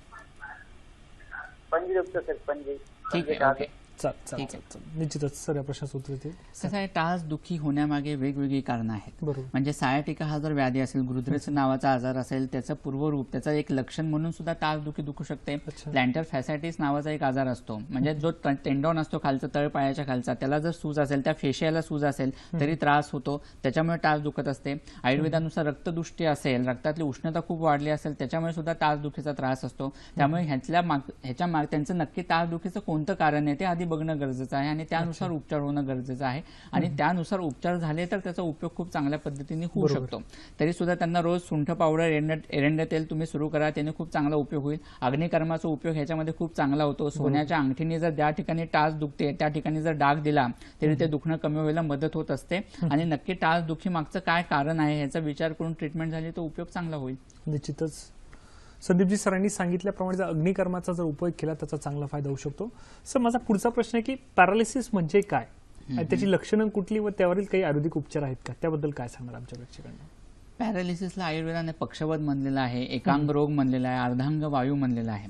पंजे दुखतं सर, पंजे. ठीक आहे, ओके. निश्चितच सर या प्रश्नाचं उत्तर देतील. कसं आहे, टाच दुखी होण्यामागे वेगवेगळी कारणं आहेत. म्हणजे सायाटिका हा जर व्याधी असेल, गुरुद्रेच नावाचा आजार असेल, त्याचं पूर्वरूप, त्याचं एक लक्षण म्हणून सुद्धा टाच दुखी दुखू शकते. प्लॅन्टर फॅसायटिस नावाचा एक आजार असतो. म्हणजे जो टेंडॉन असतो खालचा, तळ पायाच्या खालचा, त्याला जर सूज असेल, त्या फेशियाला सूज असेल तरी त्रास होतो, त्याच्यामुळे टाच दुखत असते. आयुर्वेदानुसार रक्तदृष्टी असेल, रक्तातली उष्णता खूप वाढली असेल, त्याच्यामुळे सुद्धा टाच दुखीचा त्रास असतो. त्यामुळे ह्याच्या माग त्यांचं नक्की टाच दुखीचं कोणतं कारण आहे ते आधी बघणं गरजेचं आहे आणि त्यानुसार उपचार होणं गरजेचं आहे. आणि त्यानुसार उपचार झाले तर त्याचा उपयोग खूप चांगल्या पद्धतीने होऊ शकतो. तरी सुद्धा त्यांना रोज सुंठ पावडर, एरंड तेल तुम्ही सुरू करा, त्याने खूप चांगला उपयोग होईल. अग्निकर्माचा उपयोग ह्याच्यामध्ये खूप चांगला होतो. सोन्याच्या अंगठीने जर त्या ठिकाणी टाच दुखते त्या ठिकाणी जर डाग दिला तरी ते दुखणं कमी व्हायला मदत होत असते. आणि नक्की टाच दुखी मागचं काय कारण आहे याचा विचार करून ट्रीटमेंट झाली तर उपयोग चांगला होईल. निश्चितच संदीपजी सरांनी सांगितल्याप्रमाणे जर अग्निकर्माचा जर उपयोग केला त्याचा चांगला फायदा होऊ शकतो. सर, माझा पुढचा प्रश्न आहे की पॅरालिसिस म्हणजे काय आणि त्याची लक्षणं कुठली व त्यावरील काही आयुर्वेदिक उपचार आहेत का, त्याबद्दल काय सांगणार आमच्या प्रेक्षकांना? पॅरालिसिसला आयुर्वेदाने पक्षवद म्हणलेला आहे, एकांग रोग म्हणलेला आहे, अर्धांग वायू म्हणलेला आहे.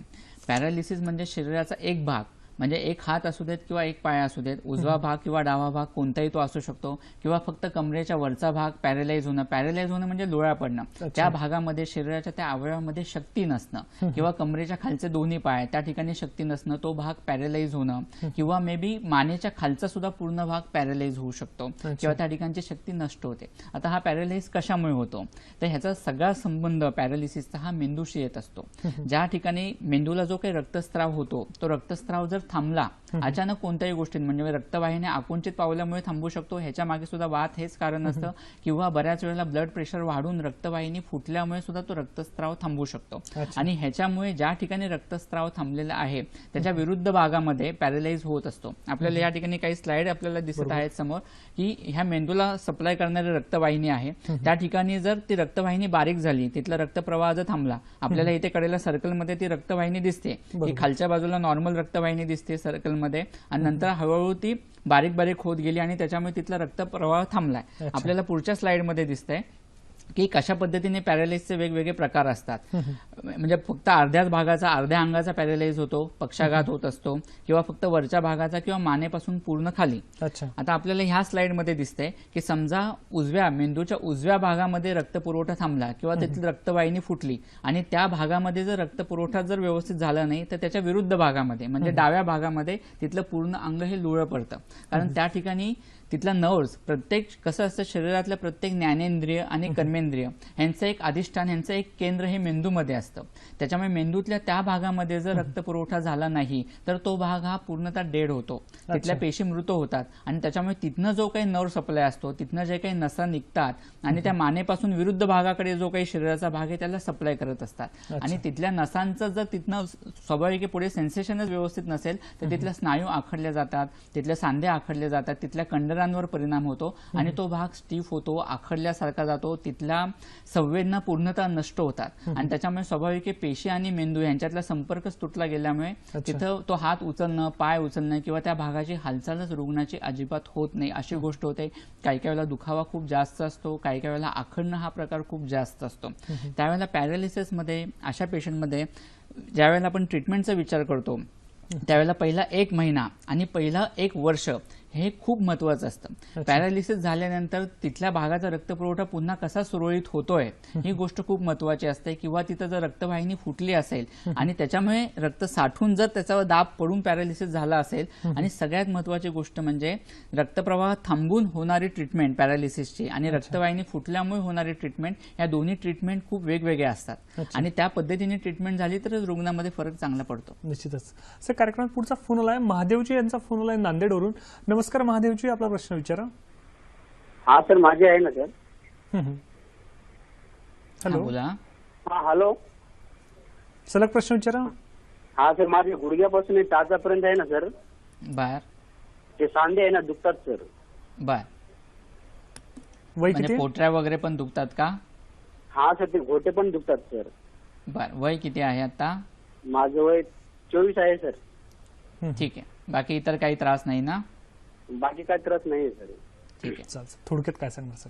पॅरालिसिस म्हणजे शरीराचा एक भाग, म्हणजे एक हात असू देत किंवा एक पाय असू देत, उजवा भाग किंवा डावा भाग कोणताही तो असू शकतो, किंवा फक्त कमरेच्या वरचा भाग पॅरालाइज होणं. पॅरालाइज होणं म्हणजे डोळा पडणं. त्या भागामध्ये शरीराच्या त्या अवयवामध्ये शक्ती नसणं, किंवा कमरेच्या खालचे दोन्ही पाय त्या ठिकाणी शक्ती नसणं, तो भाग पॅरालाइज होणं, किंवा मे बी मानेच्या खालचा सुद्धा पूर्ण भाग पॅरालाइज होऊ शकतो किंवा त्या ठिकाणची शक्ती नष्ट होते. आता हा पॅरालाइज कशामुळे होतो तर ह्याचा सगळा संबंध पॅरालिसिसचा हा मेंदूशी येत असतो. ज्या ठिकाणी मेंदूला जो काही रक्तस्राव होतो तो रक्तस्राव जर थांबला अचानक कोणत्याही गोष्टीत, म्हणजे रक्तवाहिन्या आकुंचित पावल्यामुळे थांबू शकतो, ह्याच्या मागे सुद्धा वात हेच कारण असतं, किंवा बऱ्याच वेळेला ब्लड प्रेशर वाढून रक्तवाहिनी फुटल्यामुळे सुद्धा तो रक्तस्राव थांबू शकतो. आणि ह्याच्यामुळे ज्या ठिकाणी रक्तस्राव थांबलेला आहे त्याच्या विरुद्ध भागामध्ये पॅरालाइज होत असतो. आपल्याला या ठिकाणी काही स्लाइड आपल्याला दिसत आहेत समोर की ह्या मेंदूला सप्लाय करणारी रक्तवाहिनी आहे. त्या ठिकाणी जर ती रक्तवाहिनी बारीक झाली, तिथला रक्तप्रवाह जर थांबला, आपल्याला इथे कडेला सर्कलमध्ये ती रक्तवाहिनी दिसते, की खालच्या बाजूला नॉर्मल रक्तवाहिनी दिसते सर्कलमध्ये, आणि नंतर हळूहळू ती बारीक बारीक होत गेली आणि त्याच्यामुळे तिथला रक्तप्रवाह थांबलाय. आपल्याला पुढच्या स्लाइडमध्ये दिसतंय की कशा पद्धतीने पॅरालिसिसचे वेगवेगळे प्रकार असतात. म्हणजे फक्त अर्ध्याच भागाचा, अर्ध्या अंगाचा पॅरालाइज होतो, पक्षाघात होत असतो, किंवा फक्त वरच्या भागाचा किंवा मानेपासून पूर्ण खाली. अच्छा. आता आपल्याला ह्या स्लाइडमध्ये दिसतंय की समजा मेंदूच्या उजव्या भागामध्ये रक्तपुरवठा थांबला किंवा तेथील रक्तवाहिनी फुटली आणि त्या भागामध्ये जर रक्तपुरवठा जर व्यवस्थित झाला नाही तर त्याच्या विरुद्ध भागामध्ये म्हणजे डाव्या भागामध्ये तिथलं पूर्ण अंग हे लुळं पडतं. कारण त्या ठिकाणी तिथला नर्व्स प्रत्येक कसं असतं, शरीरातल्या प्रत्येक ज्ञानेंद्रिय आणि कर्मेंद्रिय यांचं एक अधिष्ठान, यांचं एक केंद्र हे मेंदूमध्ये असतं. त्याच्यामुळे मेंदूतल्या त्या भागामध्ये जर रक्तपुरवठा झाला नाही तर तो भाग हा पूर्णतः डेड होतो, तिथल्या पेशी मृत होतात आणि त्याच्यामुळे तिथनं जो काही नर्व सप्लाय असतो, तिथनं जे काही नसा निघतात आणि त्या मानेपासून विरुद्ध भागाकडे जो काही शरीराचा भाग आहे त्याला सप्लाय करत असतात. आणि तिथल्या नसांचं जर तिथनं स्वाभाविक पुढे सेन्सेशनच व्यवस्थित नसेल तर तिथल्या स्नायू आखडल्या जातात, तिथल्या सांधे आखडले जातात, तिथल्या कंडरांवर परिणाम होतो आणि तो भाग स्टीफ होतो, आखडल्यासारखा जातो, तिथला संवेदना पूर्णतः नष्ट होतात आणि त्याच्यामुळे स्वाभाविक पेशी आणि मेंदू यांच्यातला संपर्कच तुटला गेल्यामुळे तिथं तो हात उचलणं, पाय उचलणं किंवा त्या भागाची हालचालच रुग्णाची अजिबात होत नाही अशी गोष्ट होते. काही काही वेळेला दुखावा खूप जास्त असतो, काही काही वेळेला आखडणं हा प्रकार खूप जास्त असतो. त्यावेळेला पॅरालिसिसमध्ये अशा पेशंटमध्ये ज्यावेळेला आपण ट्रीटमेंटचा विचार करतो त्यावेळेला पहिला 1 महिना आणि पहिला 1 वर्ष हे खूप महत्वाचं असतं. पॅरालिसिस झाल्यानंतर तिथल्या भागाचा रक्तपुरवठा पुन्हा कसा सुरळीत होतोय ही गोष्ट खूप महत्वाची असते. किंवा तिथं जर रक्तवाहिनी फुटली असेल आणि त्याच्यामुळे रक्त साठून जर त्याच्यावर दाब पडून पॅरालिसिस झाला असेल आणि सगळ्यात महत्वाची गोष्ट म्हणजे रक्तप्रवाह थांबून होणारी ट्रीटमेंट पॅरालिसिसची आणि रक्तवाहिनी फुटल्यामुळे होणारी ट्रीटमेंट, या दोन्ही ट्रीटमेंट खूप वेगवेगळ्या असतात आणि त्या पद्धतीने ट्रीटमेंट झाली तर रुग्णामध्ये फरक चांगला पडतो. निश्चितच. सर, कार्यक्रमात पुढचा फोन आलाय, महादेवजी यांचा फोन आलाय नांदेडवरून. नमस्कार महादेवजी, आपला प्रश्न विचारा. हा सर, माझे आहे ना सर. हॅलो. बोला. हा हॅलो. सलग प्रश्न विचारा. हा सर, माझे गुडघ्यापासून ते टाचापर्यंत आहे ना सर, बर. ते सांधे आहे ना दुखतात सर. बर. वय म्हणजे किती? पोटऱ्या वगैरे पण दुखतात का? हा सर, ते घोटे पण दुखतात सर. बर. वय किती आहे आता? माझं वय 24 आहे सर. ठीक आहे. बाकी इतर काही त्रास नाही ना? बाकी काय त्रास नाही सर. ठीक आहे. चालतं. थोडक्यात काय सांगणार सर?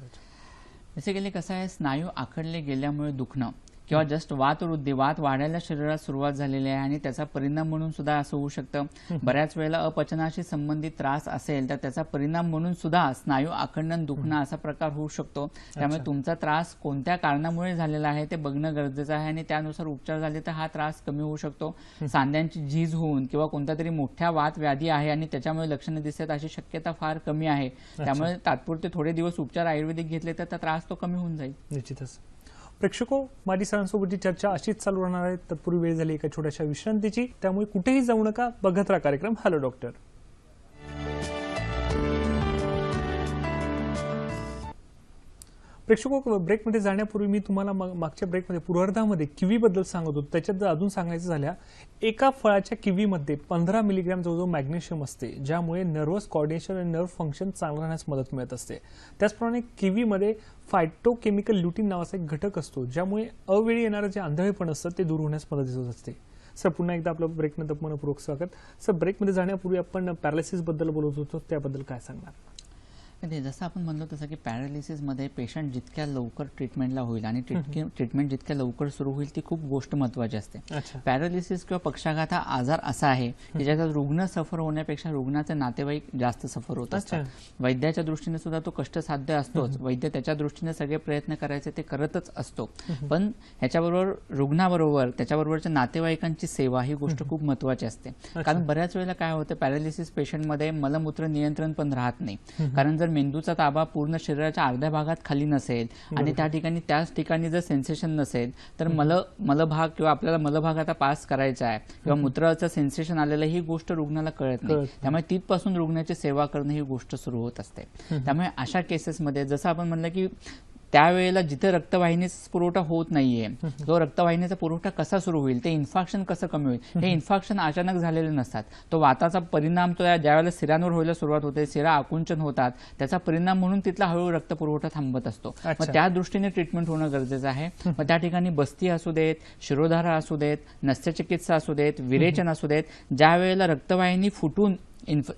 बेसिकली कसं आहे, स्नायू आखडले गेल्यामुळे दुखणं किंवा जस्ट वातवृद्धी, वात वाढायला शरीरात सुरुवात झालेली आहे आणि त्याचा परिणाम म्हणून सुद्धा असं होऊ शकतं. बऱ्याच वेळेला अपचनाशी संबंधित त्रास असेल तर त्याचा परिणाम म्हणून सुद्धा स्नायू आखडणं, दुखणं असा प्रकार होऊ शकतो. त्यामुळे तुमचा त्रास कोणत्या कारणामुळे झालेला आहे ते बघणं गरजेचं आहे आणि त्यानुसार उपचार झाले तर हा त्रास कमी होऊ शकतो. सांध्यांची झीज होऊन किंवा कोणत्या तरी मोठ्या वात व्याधी आहे आणि त्याच्यामुळे लक्षणं दिसतात अशी शक्यता फार कमी आहे. त्यामुळे तात्पुरते थोडे दिवस उपचार आयुर्वेदिक घेतले तर त्रास तो कमी होऊन जाईल. निश्चितच. प्रेक्षको, माझी सरांसोबतची चर्चा अशीच चालू राहणार आहे. तत्पूर्वी वेळ झाली एका छोट्याशा विश्रांतीची, त्यामुळे कुठेही जाऊ नका. बघत राहा कार्यक्रम हॅलो डॉक्टर. प्रेक्षको, ब्रेकमध्ये जाण्यापूर्वी मी तुम्हाला मागच्या ब्रेकमध्ये पूर्वार्धामध्ये किवीबद्दल सांगत होतो. त्याच्यात अजून सांगायचं झाल्या, एका फळाच्या किवीमध्ये 15 मिलीग्रॅम जवळजवळ मॅग्नेशियम असते, ज्यामुळे नर्वस कोऑर्डिनेशन आणि नर्व फंक्शन चांगलं राहण्यास मदत मिळत असते. त्याचप्रमाणे किवीमध्ये फायटोकेमिकल ल्युटिन नावाचा एक घटक असतो, ज्यामुळे अवेळी येणारं जे आंधळेपण असतं ते दूर होण्यास मदत होत असते. सर, पुन्हा एकदा आपलं ब्रेकनंतर मनपूर्वक स्वागत. सर, ब्रेकमध्ये जाण्यापूर्वी आपण पॅरालिसिसबद्दल बोलत होतो, त्याबद्दल काय सांगणार? जसं आपण म्हणलो तसं की पॅरालिसिसमध्ये पेशंट जितक्या लवकर ट्रीटमेंटला होईल आणि ट्रीटमेंट जितक्या लवकर सुरू होईल ती खूप गोष्ट महत्वाची असते. पॅरालिसिस किंवा पक्षाघात हा आजार असा आहे की ज्याच्यात रुग्ण सफर होण्यापेक्षा रुग्णाचे नातेवाईक जास्त सफर होत असतात. वैद्याच्या दृष्टीने सुद्धा तो कष्टसाध्य असतोच. वैद्य त्याच्या दृष्टीने सगळे प्रयत्न करायचे ते करतच असतो, पण ह्याच्याबरोबर रुग्णाबरोबर त्याच्याबरोबरच्या नातेवाईकांची सेवा ही गोष्ट खूप महत्वाची असते. कारण बऱ्याच वेळेला काय होतं, पॅरालिसिस पेशंटमध्ये मलमूत्र नियंत्रण पण राहत नाही. कारण जर मेंदूचा ताबा पूर्ण शरीराच्या अर्ध्या भागात खाली नसेल आणि त्या ठिकाणी त्याच ठिकाणी जर सेन्सेशन नसेल तर मलभाग किंवा आपल्याला मलभाग आता पास करायचा आहे किंवा मूत्राचं सेन्सेशन आलेलं ही गोष्ट रुग्णाला कळत नाही. त्यामुळे तिथपासून रुग्णाची सेवा करणं ही गोष्ट सुरू होत असते. त्यामुळे अशा केसेसमध्ये जसं आपण म्हणलं की त्यावेळेला जिथे रक्तवाहिनीचा पुरवठा होत नाहीये, तो रक्तवाहिनीचा पुरवठा कसा सुरू होईल, ते इन्फेक्शन कसं कमी होईल, हे इन्फेक्शन अचानक झालेले नसतात. तो वाताचा परिणाम तो ज्यावेळेला सिरांवर व्हायला सुरुवात होते, सिरा आकुंचन होतात, त्याचा परिणाम म्हणून तिथला हळूहळू रक्तपुरवठा थांबत असतो. मग त्या दृष्टीने ट्रीटमेंट होणं गरजेचं आहे. मग त्या ठिकाणी बस्ती असू देत, शिरोधारा असू देत, नस्यचिकित्सा असू देत, विरेचन असू देत, ज्या वेळेला रक्तवाहिनी फुटून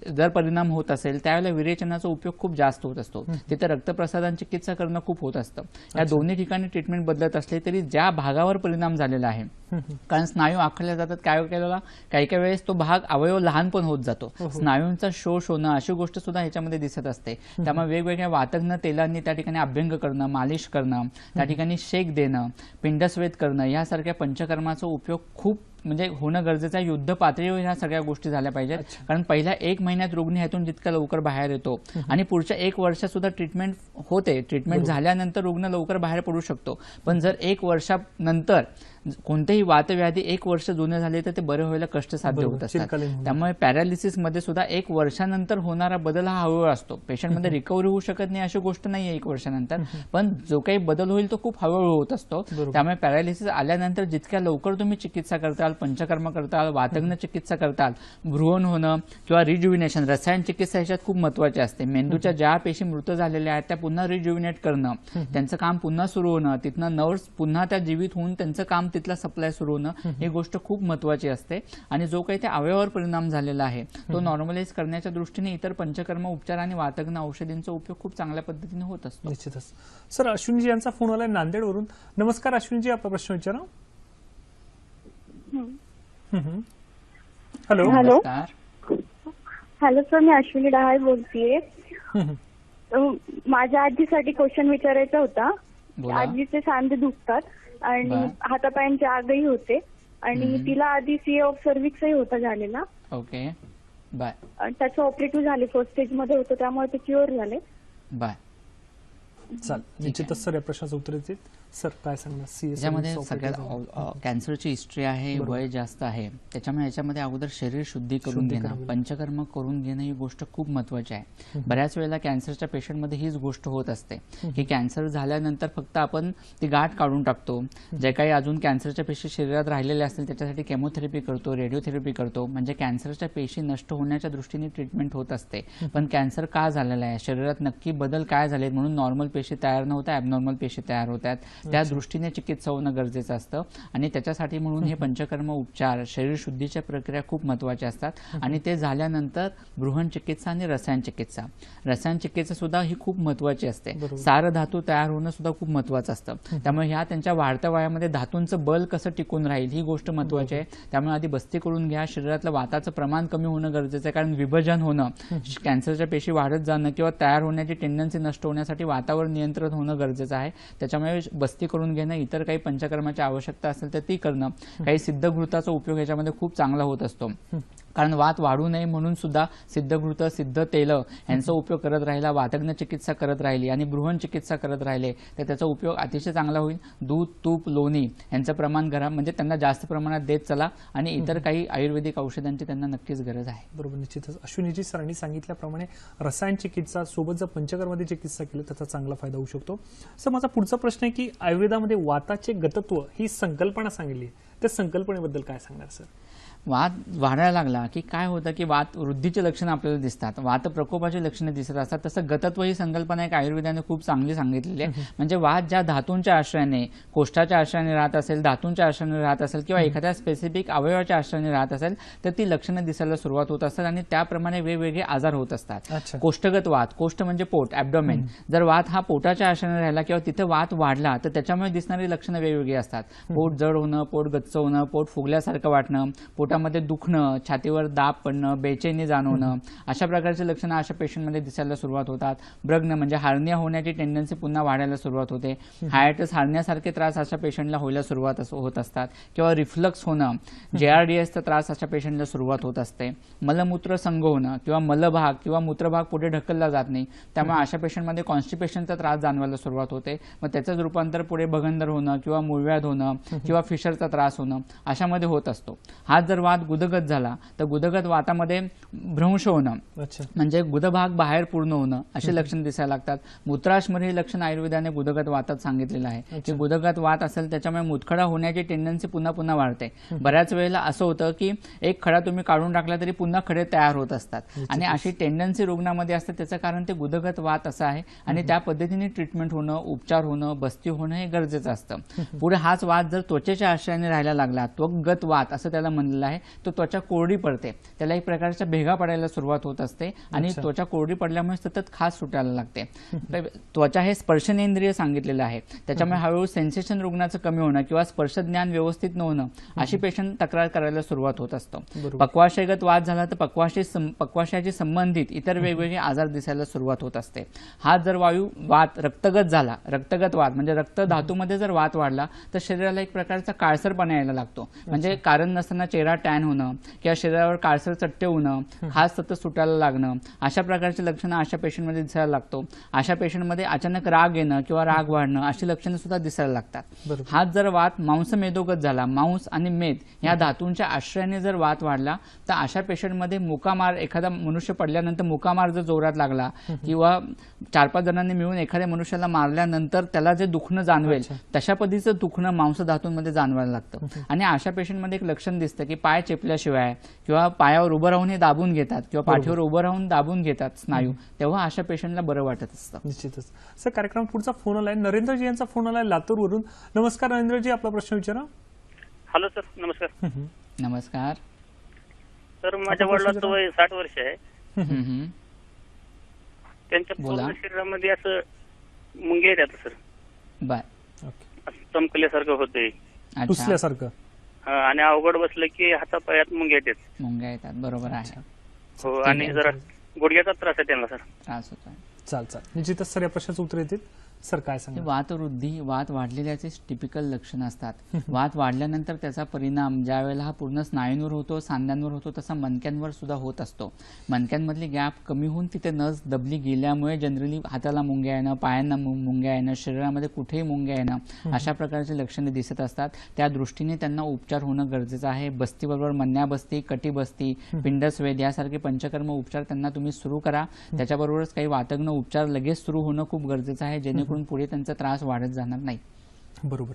जर परिणाम होत असेल त्यावेळेला विरेचनाचा उपयोग खूप जास्त होत असतो. तिथे रक्तप्रसारण चिकित्सा करणं खूप होत असतं. या दोन्ही ठिकाणी ट्रीटमेंट बदलत असले तरी ज्या भागावर परिणाम झालेला आहे, कारण स्नायू आखडल्या जातात, काही वेळेस तो भाग अवयव लहान पण होत जातो, स्नायूंचा शोष होणं अशी गोष्ट सुद्धा ह्याच्यामध्ये दिसत असते. त्यामुळे वेगवेगळ्या वातग्न तेलांनी त्या ठिकाणी अभ्यंग करणं, मालिश करणं, त्या ठिकाणी शेक देणं, पिंडस्वेद करणं यासारख्या पंचकर्माचा उपयोग खूप म्हणजे होणं गरजेचं आहे. युद्ध पातळीवर ह्या सगळ्या गोष्टी झाल्या पाहिजेत. कारण पहिल्या 1 महिन्यात रुग्ण ह्यातून जितका लवकर बाहेर येतो आणि पुढच्या 1 वर्षात सुद्धा ट्रीटमेंट होते, ट्रीटमेंट झाल्यानंतर रुग्ण लवकर बाहेर पडू शकतो. पण जर 1 वर्षानंतर कोणतेही वातव्याधी 1 वर्ष जुने झाले तर ते बरे व्हायला कष्टसाध्य होत असतात. त्यामुळे पॅरालिसिस मध्ये सुद्धा 1 वर्षानंतर होणारा बदल हा हळूहळू असतो. पेशंटमध्ये रिकव्हरी होऊ शकत नाही अशी गोष्ट नाहीये 1 वर्षानंतर, पण जो काही बदल होईल तो खूप हळूहळू होत असतो. त्यामुळे पॅरालिसिस आल्यानंतर जितक्या लवकर तुम्ही चिकित्सा करताल, पंचकर्म करताल, वातग्न चिकित्सा करताल, भ्रूण होणं किंवा रिज्युविनेशन, रसायन चिकित्सा ह्याच्यात खूप महत्वाची असते. मेंदूच्या ज्या पेशी मृत झालेल्या आहेत त्या पुन्हा रिज्युविनेट करणं, त्यांचं काम पुन्हा सुरू होणं, तिथनं नर्व्स पुन्हा त्या जीवित होऊन त्यांचं काम तिथला सप्लाय सुरू होणं ही गोष्ट खूप महत्वाची असते. आणि जो काही त्या अवयवावर परिणाम झालेला आहे तो नॉर्मलाइज करण्याच्या दृष्टीने इतर पंचकर्म उपचार आणि वातग्न औषधींचा उपयोग खूप चांगल्या पद्धतीने होत असतो. निश्चितच. सर, अश्विनीजी यांचा फोन आलाय नांदेडवरून. नमस्कार अश्विनीजी, आपला प्रश्न विचारा. हॅलो. हॅलो हॅलो सर, मी अश्विनी डहाळे बोलतीये. माझ्या आजीसाठी क्वेश्चन विचारायचा होता. आजीचे सांधे दुखतात आणि हातापायांचे आगही होते आणि तिला आधी सीए ऑफ सर्व्हिक्सही होता झालेला. Okay, bye. त्याचं ऑपरेटिव्ह झाले, फर्स्ट स्टेज मध्ये होतं, त्यामुळे ते क्युअर झाले. बाय. चालेल, निश्चितच सर या प्रश्नाचं उत्तर देतील. सर काय सांगणार? याच्यामध्ये सगळ्यात कॅन्सरची हिस्ट्री आहे, वय जास्त आहे, त्याच्यामुळे याच्यामध्ये अगोदर शरीर शुद्धी करून घेणं, पंचकर्म करून घेणं ही गोष्ट खूप महत्वाची आहे. बऱ्याच वेळेला कॅन्सरच्या पेशंटमध्ये हीच गोष्ट होत असते की कॅन्सर झाल्यानंतर फक्त आपण ती गाठ काढून टाकतो. जे काही अजून कॅन्सरच्या पेशी शरीरात राहिलेल्या असतील त्याच्यासाठी केमोथेरपी करतो, रेडिओथेरपी करतो, म्हणजे कॅन्सरच्या पेशी नष्ट होण्याच्या दृष्टीने ट्रीटमेंट होत असते. पण कॅन्सर का झालेला आहे, शरीरात नक्की बदल काय झालेत म्हणून नॉर्मल पेशी तयार न होता ॲबनॉर्मल पेशी तयार होतात, त्या दृष्टीने चिकित्सा होणं गरजेचं असतं. आणि त्याच्यासाठी म्हणून हे पंचकर्म उपचार, शरीर शुद्धीच्या प्रक्रिया खूप महत्वाच्या असतात. आणि ते झाल्यानंतर बृहण चिकित्सा आणि रसायन चिकित्सा, रसायन चिकित्सा सुद्धा ही खूप महत्वाची असते. सार धातू तयार होणं सुद्धा खूप महत्वाचं असतं. त्यामुळे ह्या त्यांच्या वाढत्या वयामध्ये धातूंचं बल कसं टिकून राहील ही गोष्ट महत्वाची आहे. त्यामुळे आधी बस्ती करून घ्या, शरीरातलं वाताचं प्रमाण कमी होणं गरजेचं आहे. कारण विभाजन होणं, कॅन्सरच्या पेशी वाढत जाणं किंवा तयार होण्याची टेंडन्सी नष्ट होण्यासाठी वातावर नियंत्रण होणं गरजेचं आहे. त्याच्यामुळे बस्ती करून घेणं, इतर काही पंचकर्माची आवश्यकता असेल तर ती करणं, काही सिद्धघृताचा उपयोग याच्यामध्ये खूप चांगला होत असतो. कारण वात वाढू नये म्हणून सुद्धा सिद्धघृत, सिद्ध तेल यांचा उपयोग करत राहिला, वातग्न चिकित्सा करत राहिली आणि बृहण चिकित्सा करत राहिले तर त्याचा उपयोग अतिशय चांगला होईल. दूध, तूप, लोणी यांचं प्रमाण घरा म्हणजे त्यांना जास्त प्रमाणात देत चला आणि इतर काही आयुर्वेदिक औषधांची त्यांना नक्कीच गरज आहे. बरोबर, निश्चितच. अश्विनीजी सरांनी सांगितल्याप्रमाणे रसायन चिकित्सा सोबत जर पंचकर्माची चिकित्सा केली त्याचा चांगला फायदा होऊ शकतो. सर, माझा पुढचा प्रश्न आहे की आयुर्वेदामध्ये वाताचे गतत्व ही संकल्पना सांगितली, त्या संकल्पनेबद्दल काय सांगणार सर? वात वाढायला लागला की काय होतं की वात वृद्धीचे लक्षणं आपल्याला दिसतात, वात प्रकोपाची लक्षणं दिसत असतात. तसं गतत्व ही संकल्पना एक आयुर्वेदाने खूप चांगली सांगितलेली आहे. म्हणजे वात ज्या धातूंच्या आश्रयाने, कोष्ठाच्या आश्रयाने राहत असेल, धातूंच्या आश्रयाने राहत असेल किंवा एखाद्या स्पेसिफिक अवयवाच्या आश्रयाने राहत असेल तर ती लक्षणं दिसायला सुरुवात होत असतात आणि त्याप्रमाणे वेगवेगळे आजार होत असतात. कोष्ठगत वात, कोष्ठ म्हणजे पोट, ॲब्डोमेन, जर वात हा पोटाच्या आश्रयाने राहिला किंवा तिथे वात वाढला तर त्याच्यामुळे दिसणारी लक्षणं वेगवेगळी असतात. पोट जड होणं, पोट गच्च होणं, पोट फुगल्यासारखं वाटणं, पोटामध्ये दुखणं, छातीवर दाब पडणं, बेचैनी जाणवणं, अशा प्रकारचे लक्षणं अशा पेशंटमध्ये दिसायला सुरुवात होतात. ब्रग्न म्हणजे हार्निया होण्याची टेंडन्सी पुन्हा वाढायला सुरुवात होते. हायटिस, हार्नियासारखे त्रास अशा पेशंटला व्हायला सुरुवात होत असतात किंवा रिफ्लक्स होणं, JRDSचा त्रास अशा पेशंटला सुरुवात होत असते. मलमूत्र संघ होणं किंवा मलभाग किंवा मूत्रभाग पुढे ढकलला जात नाही, त्यामुळे अशा पेशंटमध्ये कॉन्स्टिपेशनचा त्रास जाणवायला सुरुवात होते. मग त्याचंच रूपांतर पुढे भगंदर होणं किंवा मूळव्याध होणं किंवा फिशरचा त्रास होणं अशामध्ये होत असतो. हा जर वात गुदगत झाला तर गुदगत वातामध्ये भ्रंश होणं म्हणजे गुदभाग बाहेर पूर्ण होणं अशी लक्षणं दिसायला लागतात. मूत्राश्मरी हे लक्षण आयुर्वेदाने गुदगत वातात सांगितलेलं आहे की गुदगत वात असेल त्याच्यामुळे मुतखडा होण्याची टेंडन्सी पुन्हा पुन्हा वाढते. बऱ्याच वेळेला असं होतं की एक खडा तुम्ही काढून टाकला तरी पुन्हा खडे तयार होत असतात आणि अशी टेंडन्सी रुग्णामध्ये असते. त्याचं कारण ते गुदगत वात असं आहे आणि त्या पद्धतीने ट्रीटमेंट होणं, उपचार होणं, बस्ती होणं हे गरजेचं असतं. पुढे हाच वात जर त्वचेच्या आश्रयाने राहायला लागला, त्वगगत वात असं त्याला म्हणलेलं आहे, आहे तो त्वचा कोरडी पडते, त्याला एक प्रकारच्या भेगा पडायला सुरुवात होत असते आणि त्वचा कोरडी पडल्यामुळे सतत खाज सुटायला लागते. त्वचा हे स्पर्शनेंद्रिय सांगितलेलं आहे, त्याच्यामुळे हळूहळू सेन्सेशन रुग्णाचं कमी होणं किंवा स्पर्श ज्ञान व्यवस्थित न होणं अशी पेशंट तक्रार करायला सुरुवात होत असतं. पक्वाशयगत वात झाला तर पक्वाशयाशी संबंधित इतर वेगवेगळे आजार दिसायला सुरुवात होत असते. हा जर वात रक्तगत झाला, रक्तगत वात म्हणजे रक्त धातूमध्ये जर वात वाढला तर शरीराला एक प्रकारचा काळसरपणा यायला लागतो. म्हणजे कारण नसताना चेहरा टॅन होणं किंवा शरीरावर काळसर चट्टे होणं, हात सतत सुटायला लागणं, अशा प्रकारची लक्षणं अशा पेशंटमध्ये दिसायला लागतो. अशा पेशंटमध्ये अचानक राग येणं किंवा राग वाढणं अशी लक्षणं सुद्धा दिसायला लागतात. हाच जर वात मांसमेदोगत झाला, मांस आणि मेद या धातूंच्या आश्रयाने जर वात वाढला तर अशा पेशंटमध्ये मुकामार, एखादा मनुष्य पडल्यानंतर मुकामार जर जोरात लागला किंवा 4-5 जणांनी मिळून एखाद्या मनुष्याला मारल्यानंतर त्याला जे दुखणं जाणवेल तशा पद्धतीचं दुखणं मांस धातूंमध्ये जाणवायला लागतं. आणि अशा पेशंटमध्ये एक लक्षण दिसतं की पाय चेपल्याशिवाय किंवा पायावर उभं राहून हे दाबून घेतात किंवा पाठीवर उभं राहून दाबून घेतात स्नायू, तेव्हा अशा पेशंटला बरं वाटत असतं. निश्चितच. सर, कार्यक्रम पुढचा फोन आलाय, नरेंद्रजी यांचा फोन आलाय लातूरवरून. नमस्कार नरेंद्रजी, आपला प्रश्न विचारा. हॅलो सर, नमस्कार. नमस्कार सर, माझ्या वडिलांचं वय 60 वर्ष आहे. त्यांच्या पूर्ण शरीरामध्ये असं मुंग्या येतात सर. बर. असं चमकल्यासारखं होतंय, पुसल्यासारखं, आणि अवघड बसलं की हातापायात मुंग्या येतात. मुंग्या येतात, बरोबर आहे. हो, आणि जरा गुडघ्याचा त्रास आहे त्यांना सर. त्रास होतोय. चाल निश्चितच सर या प्रश्नाचं उत्तर येतील. सर काय सांगा. वातवृद्धी, वात वाढलेल्याचे टिपिकल लक्षण असतात. वात वाढल्यानंतर त्याचा परिणाम ज्या वेळेला हा पूर्ण स्नायूंवर होतो, सांध्यांवर होतो, तसा मणक्यांवर सुद्धा होत असतो. मणक्यांमधली गॅप कमी होऊन तिथे नस दबली गेल्यामुळे जनरली हाताला मुंग्या येणं, पायांना मुंग्या येणं, शरीरामध्ये कुठेही मुंग्या येणं अशा प्रकारचे लक्षणे दिसत असतात. त्या दृष्टीने त्यांना उपचार होणं गरजेचं आहे. बस्तीबरोबर मन्याबस्ती, कटिबस्ती, पिंडस्वेद यासारखे पंचकर्म उपचार त्यांना तुम्ही सुरू करा. त्याच्याबरोबरच काही वातग्न उपचार लगेच सुरू होणं खूप गरजेचं आहे, जेणेकरून पुढे त्यांचा त्रास वाढत जाणार नाही. बरोबर.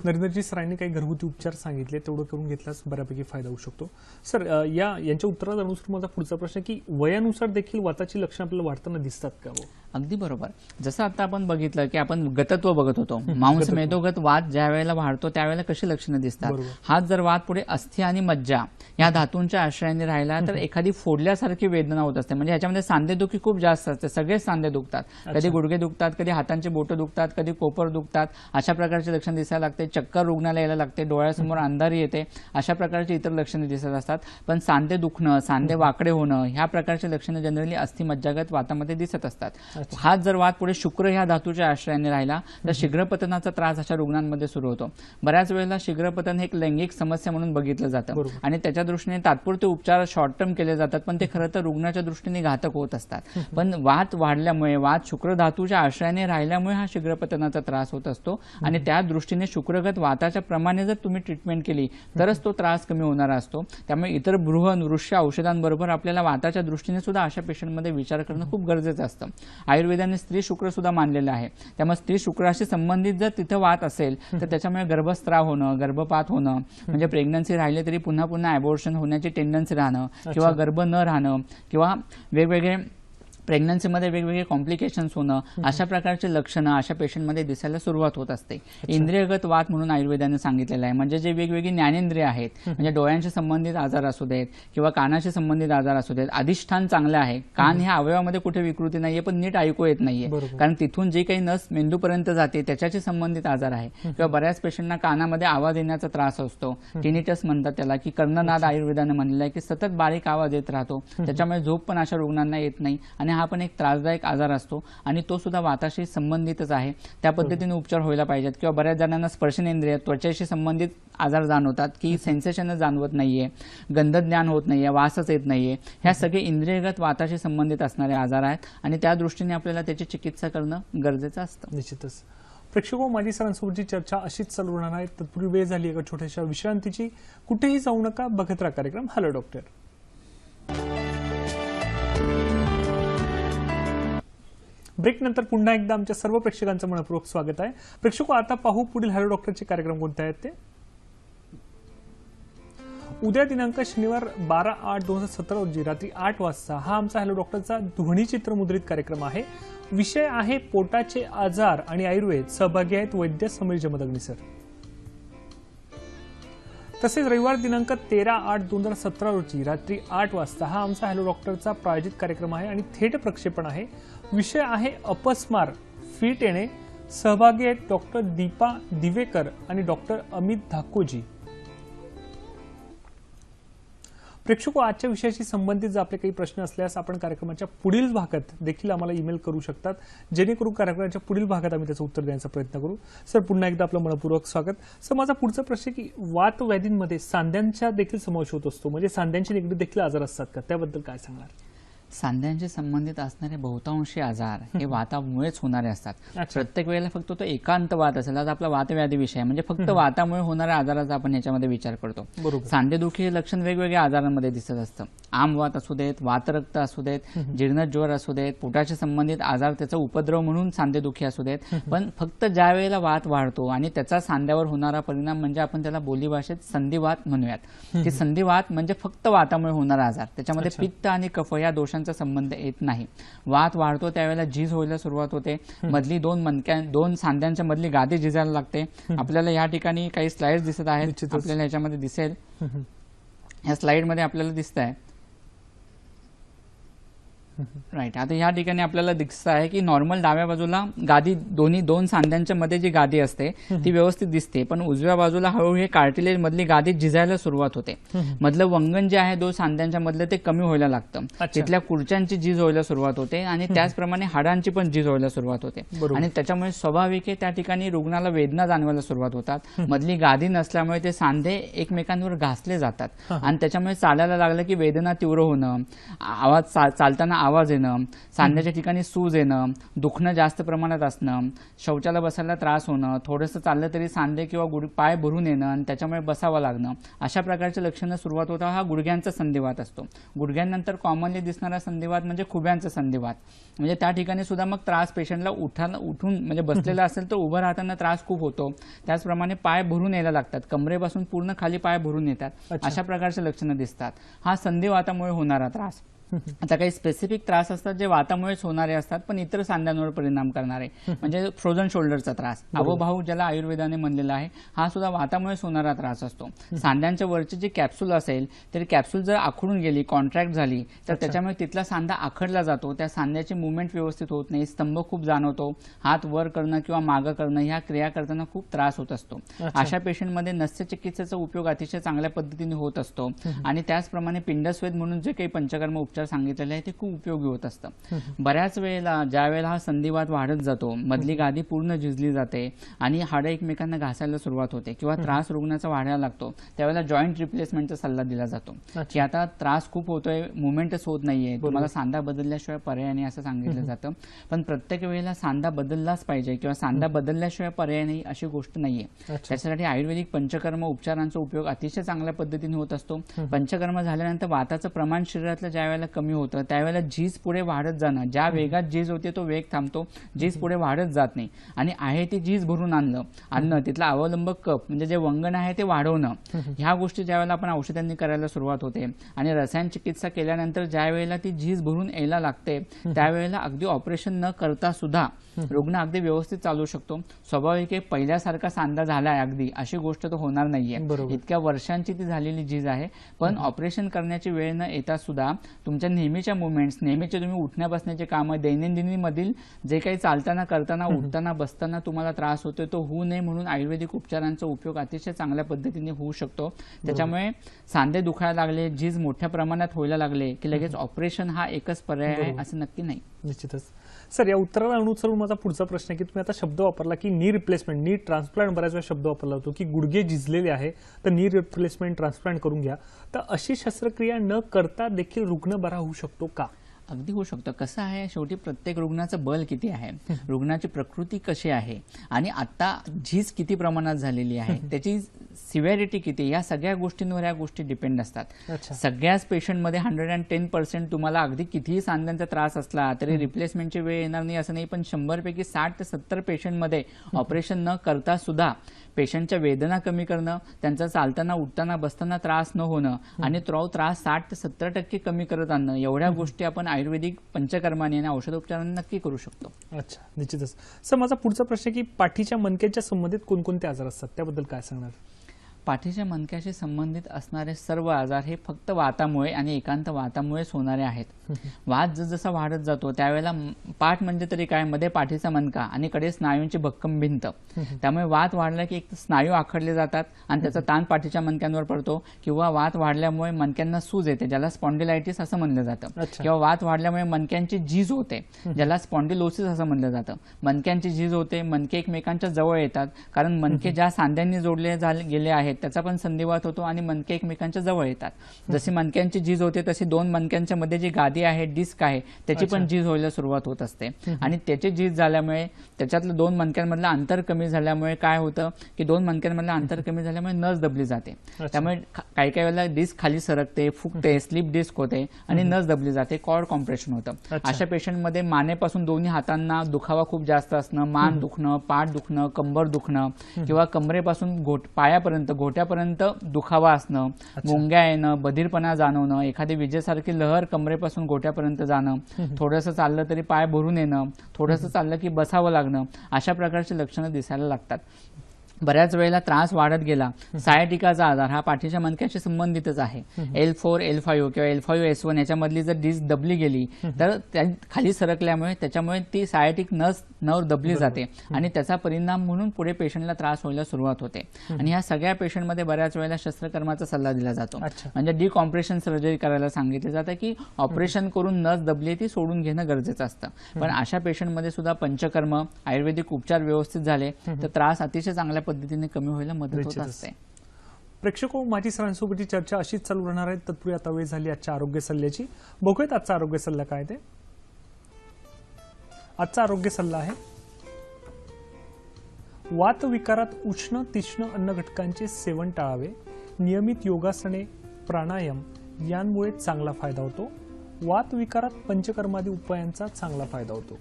नरेंद्रजी, सरांनी काही घरगुती उपचार सांगितले, तेवढं करून घेतल्यास बऱ्यापैकी फायदा होऊ शकतो. सर, यांच्या उत्तरात अनुसार माझा पुढचा प्रश्न की वयानुसार देखील वाताची लक्षणं आपल्याला वाढताना दिसतात का? अगदी बरोबर. जसं आता आपण बघितलं की आपण गतत्व बघत होतो, मांस मेदोगत वात ज्या वेळेला वाढतो त्यावेळेला कशी लक्षणं दिसतात. हाच जर वात पुढे अस्थि आणि मज्जा या धातूंच्या आश्रयाने राहिला तर एखादी फोडल्यासारखी वेदना होत असते. म्हणजे ह्याच्यामध्ये सांधेदुखी खूप जास्त असते, सगळेच सांधे दुखतात, कधी गुडघे दुखतात, कधी हातांचे बोटं दुखतात, कधी कोपर दुखतात, अशा प्रकारचे लक्षण दिसायला लागते. चक्कर रुग्णाला यायला लागते, डोळ्यासमोर अंधारी येते, अशा प्रकारची इतर लक्षणे दिसत असतात. पण सांधे दुखणं, सांधे वाकडे होणं ह्या प्रकारचे लक्षणं जनरली अस्थि मज्जागत वातामध्ये दिसत असतात. हाच जर वात पुढे शुक्र ह्या धातूच्या आश्रयाने राहिला तर शीघ्रपतनाचा त्रास अशा रुग्णांमध्ये सुरू होतो. बऱ्याच वेळेला शीघ्रपतन हे एक लैंगिक समस्या म्हणून बघितलं जातं आणि त्याच्या दृष्टीने तात्पुरते उपचार शॉर्ट टर्म केले जातात, पण ते खरं तर रुग्णाच्या दृष्टीने घातक होत असतात. पण वात वाढल्यामुळे, वात शुक्र धातूच्या आश्रयाने राहिल्यामुळे हा शीघ्रपतनाचा त्रास होत असतो आणि त्या दृष्टीने शुक्रगत वाताच्या प्रमाणे जर तुम्ही ट्रीटमेंट केली तरच तो त्रास कमी होणारा असतो. त्यामुळे इतर बृहनृष्य औषधांबरोबर आपल्याला वाताच्या दृष्टीने सुद्धा अशा पेशंटमध्ये विचार करणं खूप गरजेचं असतं. आयुर्वेदाने स्त्री शुक्र सुद्धा मानलेलं आहे, त्यामुळे स्त्री शुक्राशी संबंधित जर तिथं वात असेल तर त्याच्यामुळे गर्भस्राव होणं, गर्भपात होणं, म्हणजे प्रेग्नन्सी राहिले तरी पुन्हा पुन्हा अबॉर्शन होण्याची टेंडन्सी राहणं किंवा गर्भ न राहणं किंवा वेगवेगळे प्रेग्नन्सीमध्ये वेगवेगळे कॉम्प्लिकेशन्स होणं, अशा प्रकारचे लक्षणं अशा पेशंटमध्ये दिसायला सुरुवात होत असते. इंद्रियगत वात म्हणून आयुर्वेदाने सांगितलेलं आहे, म्हणजे जे वेगवेगळी ज्ञानेंद्रिय आहेत, म्हणजे डोळ्यांशी संबंधित आजार असू देत किंवा कानाशी संबंधित आजार असू देत, अधिष्ठान चांगलं आहे, कान ह्या अवयवामध्ये कुठे विकृती नाहीये पण नीट ऐकू येत नाहीये, कारण तिथून जे काही नस मेंदूपर्यंत जाते त्याच्याशी संबंधित आजार आहे. किंवा बऱ्याच पेशंटना कानामध्ये आवाज येण्याचा त्रास असतो, टिनिटस म्हणतात त्याला, की कर्णनाद आयुर्वेदाने म्हणलेला आहे की सतत बारीक आवाज येत राहतो, त्याच्यामुळे झोप पण अशा रुग्णांना येत नाही आणि हा पण एक त्रासदायक आजार असतो आणि तो सुद्धा वाताशी संबंधितच आहे. त्या पद्धतीने उपचार व्हायला पाहिजेत. किंवा बऱ्याच जणांना स्पर्शनेंद्रिय, त्वचेशी संबंधित आजार जाणवतात की सेन्सेशनच जाणवत नाहीये, गंधज्ञान होत नाहीये, वासच येत नाहीये, ह्या सगळे इंद्रियगत वाताशी संबंधित असणारे आजार आहेत आणि त्या दृष्टीने आपल्याला त्याची चिकित्सा करणं गरजेचं असतं. निश्चितच. प्रेक्षको, माझी सरांसोबतची चर्चा अशीच चालू राहणार आहे. तत्पूर्वी वेळ झाली एका छोट्याशा विश्रांतीची. कुठेही जाऊ नका, बघत राहा कार्यक्रम हॅलो डॉक्टर. ब्रेक नंतर पुन्हा एकदा आमच्या सर्व प्रेक्षकांचं मनपूर्वक स्वागत आहे. प्रेक्षको, आता पाहू पुढील हॅलो डॉक्टरचे कार्यक्रम कोणते आहेत ते. उद्या दिनांक शनिवार 12/8/2017 रोजी रात्री 8 वाजता हा आमचा हॅलो डॉक्टरचा ध्वनिचित्र मुद्रित कार्यक्रम आहे. विषय आहे पोटाचे आजार आणि आयुर्वेद. सहभागी आहेत वैद्य समीर जमदग्नी सर. तसेच रविवार दिनांक 13/8/2017 रोजी रात्री 8 वाजता हा आमचा हॅलो डॉक्टरचा प्रायोजित कार्यक्रम आहे आणि थेट प्रक्षेपण आहे. विषय आहे अपस्मार फिट येणे. सहभागी आहेत डॉक्टर दीपा दिवेकर आणि डॉक्टर अमित धाकोजी. प्रेक्षको, आजच्या विषयाशी संबंधित जर आपले काही प्रश्न असल्यास आपण कार्यक्रमाच्या पुढील भागात देखील आम्हाला ईमेल करू शकतात, जेणेकरून कार्यक्रमाच्या पुढील भागात आम्ही त्याचं उत्तर देण्याचा प्रयत्न करू. सर, पुन्हा एकदा आपलं मनपूर्वक स्वागत. सर, माझा पुढचा प्रश्न की वात व्याधींमध्ये सांध्यांचा देखील समावेश होत असतो, म्हणजे सांध्यांचे निगडीत देखील आजार असतात का, त्याबद्दल काय सांगणार? सांध्यांशी संबंधित असणारे बहुतांशी आजार हे वातामुळेच होणारे असतात. प्रत्येक वेळेला फक्त तो एकांत वात असेल, आज आपला वातव्याधी विषय म्हणजे फक्त वातामुळे होणाऱ्या आजाराचा आपण याच्यामध्ये विचार करतो. सांधेदुखी हे लक्षण वेगवेगळ्या आजारांमध्ये दिसत असतं. आमवात असू देत, वातरक्त असू देत, जीर्णज्वर असू देत, पोटाशी संबंधित आजार त्याचा उपद्रव म्हणून सांधेदुखी असू देत. पण फक्त ज्या वेळेला वात वाढतो आणि त्याचा सांध्यावर होणारा परिणाम म्हणजे आपण त्याला बोलीभाषेत संधिवात म्हणूयात, की संधिवात म्हणजे फक्त वातामुळे होणारा आजार. त्याच्यामध्ये पित्त आणि कफ या दोषांचा संबंध येत नाही. वात वाढतो त्यावेळेला झीज व्हायला सुरुवात होते. मधली दोन सांध्यांच्या मधली गादी झिजायला लागते. आपल्याला या ठिकाणी काही स्लाइड्स दिसत आहेत, आपल्याला याच्यामध्ये दिसेल. या स्लाइड मध्ये आपल्याला दिसत आहे राईट. आता या ठिकाणी आपल्याला दिसत आहे की नॉर्मल डाव्या बाजूला गादी दोन सांध्यांच्या मध्ये जी गादी असते ती व्यवस्थित दिसते, पण उजव्या बाजूला हळूहळू हे कार्टिलेज मधली गादी झिजायला सुरुवात होते. मधलं वंगण जे आहे दोन सांध्यांच्या मधलं ते कमी व्हायला लागतं. तिथल्या कुडच्यांची झीज व्हायला सुरुवात होते आणि त्याचप्रमाणे हाडांची पण झीज व्हायला सुरुवात होते. आणि त्याच्यामुळे स्वाभाविक आहे त्या ठिकाणी रुग्णाला वेदना जाणवायला सुरुवात होतात. मधली गादी नसल्यामुळे ते सांधे एकमेकांवर घासले जातात आणि त्याच्यामुळे चालायला लागलं की वेदना तीव्र होणं, आवाज चालताना आवाज येणं, सांध्याच्या ठिकाणी सूज येणं, दुखणं जास्त प्रमाणात असणं, शौचाला बसायला त्रास होणं, थोडंसं चाललं तरी सांधे किंवा पाय भरून येणं आणि त्याच्यामुळे बसावं लागणं, अशा प्रकारच्या लक्षणं सुरुवात होता हा गुडघ्यांचा संधिवात असतो. गुडघ्यांनंतर कॉमनली दिसणारा संधिवात म्हणजे खुब्यांचा संधिवात. म्हणजे त्या ठिकाणी सुद्धा मग त्रास पेशंटला उठून म्हणजे बसलेला असेल तर उभं राहताना त्रास खूप होतो. त्याचप्रमाणे पाय भरून यायला लागतात, कमरेपासून पूर्ण खाली पाय भरून येतात, अशा प्रकारचे लक्षणं दिसतात. हा संधिवातामुळे होणारा त्रास. आता काही स्पेसिफिक त्रास असतात जे वातामुळेच होणारे असतात पण इतर सांध्यांवर परिणाम करणारे, म्हणजे फ्रोझन शोल्डरचा त्रास, अवभाऊ ज्याला आयुर्वेदाने म्हणलेला आहे, हा सुद्धा वातामुळेच होणारा त्रास असतो. सांध्यांच्या वरची जी कॅप्सूल असेल तर कॅप्सूल जर आखडून गेली, कॉन्ट्रॅक्ट झाली तर त्याच्यामुळे तिथला सांधा आखडला जातो, त्या सांध्याची मुवमेंट व्यवस्थित होत नाही, स्तंभ खूप जाणवतो, हात वर करणं किंवा मागं करणं ह्या क्रिया करताना खूप त्रास होत असतो. अशा पेशंटमध्ये नस्य चिकित्सेचा उपयोग अतिशय चांगल्या पद्धतीने होत असतो आणि त्याचप्रमाणे पिंडस्वेद म्हणून जे काही पंचकर्म उपचार सांगितलेले आहे ते खूप उपयोगी होत असतं. बऱ्याच वेळेला ज्या वेळेला हा संधिवात वाढत जातो, मधली गादी पूर्ण झिजली जाते आणि हाडं एकमेकांना घासायला सुरुवात होते किंवा त्रास रुग्णाचा वाढायला लागतो, त्यावेळेला जॉईंट रिप्लेसमेंटचा सल्ला दिला जातो की आता त्रास खूप होतोय, मुवमेंटच होत नाहीये, तुम्हाला सांधा बदलल्याशिवाय पर्याय नाही असं सांगितलं जातं. पण प्रत्येक वेळेला सांधा बदललाच पाहिजे किंवा सांधा बदलल्याशिवाय पर्याय नाही अशी गोष्ट नाहीये. त्याच्यासाठी आयुर्वेदिक पंचकर्म उपचारांचा उपयोग अतिशय चांगल्या पद्धतीने होत असतो. पंचकर्म झाल्यानंतर वाताचं प्रमाण शरीरातलं ज्या वेळेला कमी होतं त्यावेळेला झीज पुढे वाढत जाणं, ज्या वेगात झीज होते तो वेग थांबतो, झीज पुढे वाढत जात नाही आणि आहे ती झीज भरून आणणं, तिथला अवलंबक कफ म्हणजे जे वंगण आहे ते वाढवणं, ह्या गोष्टी ज्या वेळेला आपण औषधांनी करायला सुरुवात होते आणि रसायन चिकित्सा केल्यानंतर ज्या वेळेला ती झीज भरून यायला लागते त्यावेळेला अगदी ऑपरेशन न करता सुद्धा रुग्ण अगदी व्यवस्थित चालू शकतो. स्वाभाविक आहे पहिल्यासारखा सांधा झालाय अगदी अशी गोष्ट तो होणार नाहीये, इतक्या वर्षांची ती झालेली झीज आहे. पण ऑपरेशन करण्याची वेळ न येता सुद्धा तुमच्या नेहमीच्या मुवमेंट्स, नेहमीचे तुम्ही उठण्या बसण्याचे काम, दैनंदिनीमधील जे काही चालताना करताना उठताना बसताना तुम्हाला त्रास होतोय तो होऊ नये म्हणून आयुर्वेदिक उपचारांचा उपयोग अतिशय चांगल्या पद्धतीने होऊ शकतो. त्याच्यामुळे सांधे दुखायला लागले, झीज मोठ्या प्रमाणात व्हायला लागले की लगेच ऑपरेशन हा एकच पर्याय आहे असं नक्की नाही. निश्चितच. सर, या उत्तराला अनुसरून माझा पुढचा प्रश्न आहे की तुम्ही आता शब्द वापरला की नी रिप्लेसमेंट, नी ट्रान्सप्लांट, बऱ्याच वेळा शब्द वापरला होतो की गुडघे झिजलेले आहे तर नी रिप्लेसमेंट ट्रान्सप्लांट करून घ्या, तर अशी शस्त्रक्रिया न करता देखील रुग्ण बरा होऊ शकतो का? अगदी होऊ शकतं. कसं आहे, शेवटी प्रत्येक रुग्णाचं बल किती आहे, रुग्णाची प्रकृती कशी आहे आणि आता झीज किती प्रमाणात झालेली आहे, त्याची सिव्हिरिटी किती, या सगळ्या गोष्टींवर या गोष्टी डिपेंड असतात. सगळ्याच पेशंटमध्ये 110% तुम्हाला अगदी कितीही सांध्यांचा त्रास असला तरी रिप्लेसमेंटची वेळ येणार नाही असं नाही, पण 100 पैकी 60 ते 70 पेशंटमध्ये ऑपरेशन न करता सुद्धा पेशंटच्या वेदना कमी करणं, त्यांचा चालताना उठताना बसताना त्रास न होणं आणि तो त्रास 60 ते 70% कमी करत आणणं, एवढ्या गोष्टी आपण आयुर्वेदिक पंचकर्माने आणि औषधोपचारांनी नक्की करू शकतो. अच्छा, निश्चितच. सर, माझा पुढचा प्रश्न आहे की पाठीच्या मणक्याच्या संबंधित कोणकोणते आजार असतात त्याबद्दल काय सांगणार? पाठीच्या मणक्याशी संबंधित असणारे सर्व आजार हे फक्त वातामुळे आणि एकांत वातामुळेच होणारे आहेत. वात जसजसा वाढत जातो त्यावेळेला पाठ म्हणजे तरी काय, मध्ये पाठीचा मणका आणि कडे स्नायूंची भक्कम भिंत, त्यामुळे वात वाढला की एक स्नायू आखडले जातात आणि त्याचा ताण पाठीच्या मणक्यांवर पडतो, किंवा वात वाढल्यामुळे मणक्यांना सूज येते ज्याला स्पॉन्डिलायटिस असं म्हणलं जातं, किंवा वात वाढल्यामुळे मणक्यांची झीज होते ज्याला स्पॉन्डिलोसिस असं म्हणलं जातं. मणक्यांची झीज होते, मणके एकमेकांच्या जवळ येतात कारण मणके ज्या सांध्यांनी जोडले गेले आहेत त्याचा पण संधिवात होतो आणि मणके एकमेकांच्या जवळ येतात. जशी मणक्यांची झीज होते तशी दोन मणक्यांच्या मध्ये जी गादी आहे, डिस्क आहे, त्याची पण झीज व्हायला सुरुवात होत असते आणि त्याची झीज झाल्यामुळे त्याच्यातलं दोन मणक्यांमधलं अंतर कमी झाल्यामुळे काय होतं की दोन मणक्यांमधलं अंतर कमी झाल्यामुळे नस दबली जाते. त्यामुळे काही काही वेळेला डिस्क खाली सरकते, फुगते, स्लिप डिस्क होते आणि नस दबली जाते, कॉर्ड कॉम्प्रेशन होतं. अशा पेशंटमध्ये मानेपासून दोन्ही हातांना दुखावा खूप जास्त असणं, मान दुखणं, पाठ दुखणं, कंबर दुखणं किंवा कमरेपासून पायापर्यंत घोट्यापर्यंत दुखावा असणं, मुंग्या येणं, बधीरपणा जाणवणं, एखादी विजेसारखी लहर कमरेपासून घोट्यापर्यंत जाणं, थोडंसं चाललं तरी पाय भरून येणं, थोडंसं चाललं की बसावं लागणं, अशा प्रकारची लक्षणं दिसायला लागतात. बऱ्याच वेळेला त्रास वाढत गेला. सायटिकाचा आजार हा पाठीच्या मणक्याशी संबंधितच आहे. L4, L5 किंवा L5S1 याच्यामधली जर डिस्क दबली गेली तर खाली सरकल्यामुळे त्याच्यामुळे ती सायटिक नर्व दबली जाते आणि त्याचा परिणाम म्हणून पुढे पेशंटला त्रास व्हायला सुरुवात होते. आणि ह्या सगळ्या पेशंटमध्ये बऱ्याच वेळेला शस्त्रकर्माचा सल्ला दिला जातो, म्हणजे डिकॉम्प्रेशन सर्जरी करायला सांगितले जातं की ऑपरेशन करून नस दबली ती सोडून घेणं गरजेचं असतं. पण अशा पेशंटमध्ये सुद्धा पंचकर्म, आयुर्वेदिक उपचार व्यवस्थित झाले तर त्रास अतिशय चांगल्या पद्धतीने कमी व्हायला मदत होत असते. प्रेक्षको, माझी सरांसोबतची चर्चा अशीच चालू राहणार आहे. तत्पूर्वी आता वेळ झाली आजच्या आरोग्य सल्ल्याची. बघूयात आजचा आरोग्य सल्ला काय ते. आजचा आरोग्य सल्ला आहे, वात विकारात उष्ण तीक्ष्ण अन्न घटकांचे सेवन टाळावे. नियमित योगासने, प्राणायाम यांमुळे चांगला फायदा होतो. वात विकारात पंचकर्मादी उपायांचा चांगला फायदा होतो.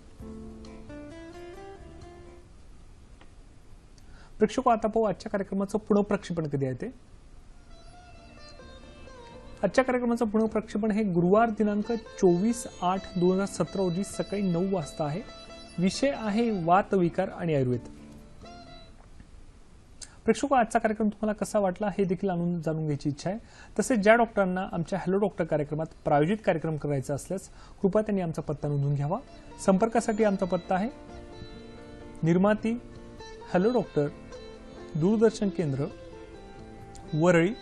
प्रेक्षको, आता पाहू आजच्या कार्यक्रमाचं पुनःप्रक्षेपण कधी आहे ते. आजच्या कार्यक्रमाचं पुनःप्रक्षेपण हे गुरुवार दिनांक 24/8/2017 रोजी सकाळी 9 वाजता आहे. विषय आहे वात विकार आणि आयुर्वेद. प्रेक्षको, आजचा कार्यक्रम तुम्हाला कसा वाटला हे देखील जाणून घ्यायची इच्छा आहे. तसेच ज्या डॉक्टरांना आमच्या हॅलो डॉक्टर कार्यक्रमात प्रायोजित कार्यक्रम करायचा असल्यास कृपया त्यांनी आमचा पत्ता नोंदवून घ्यावा. संपर्कासाठी आमचा पत्ता आहे निर्माती हॅलो डॉक्टर, दूरदर्शन केंद्र, वरळी,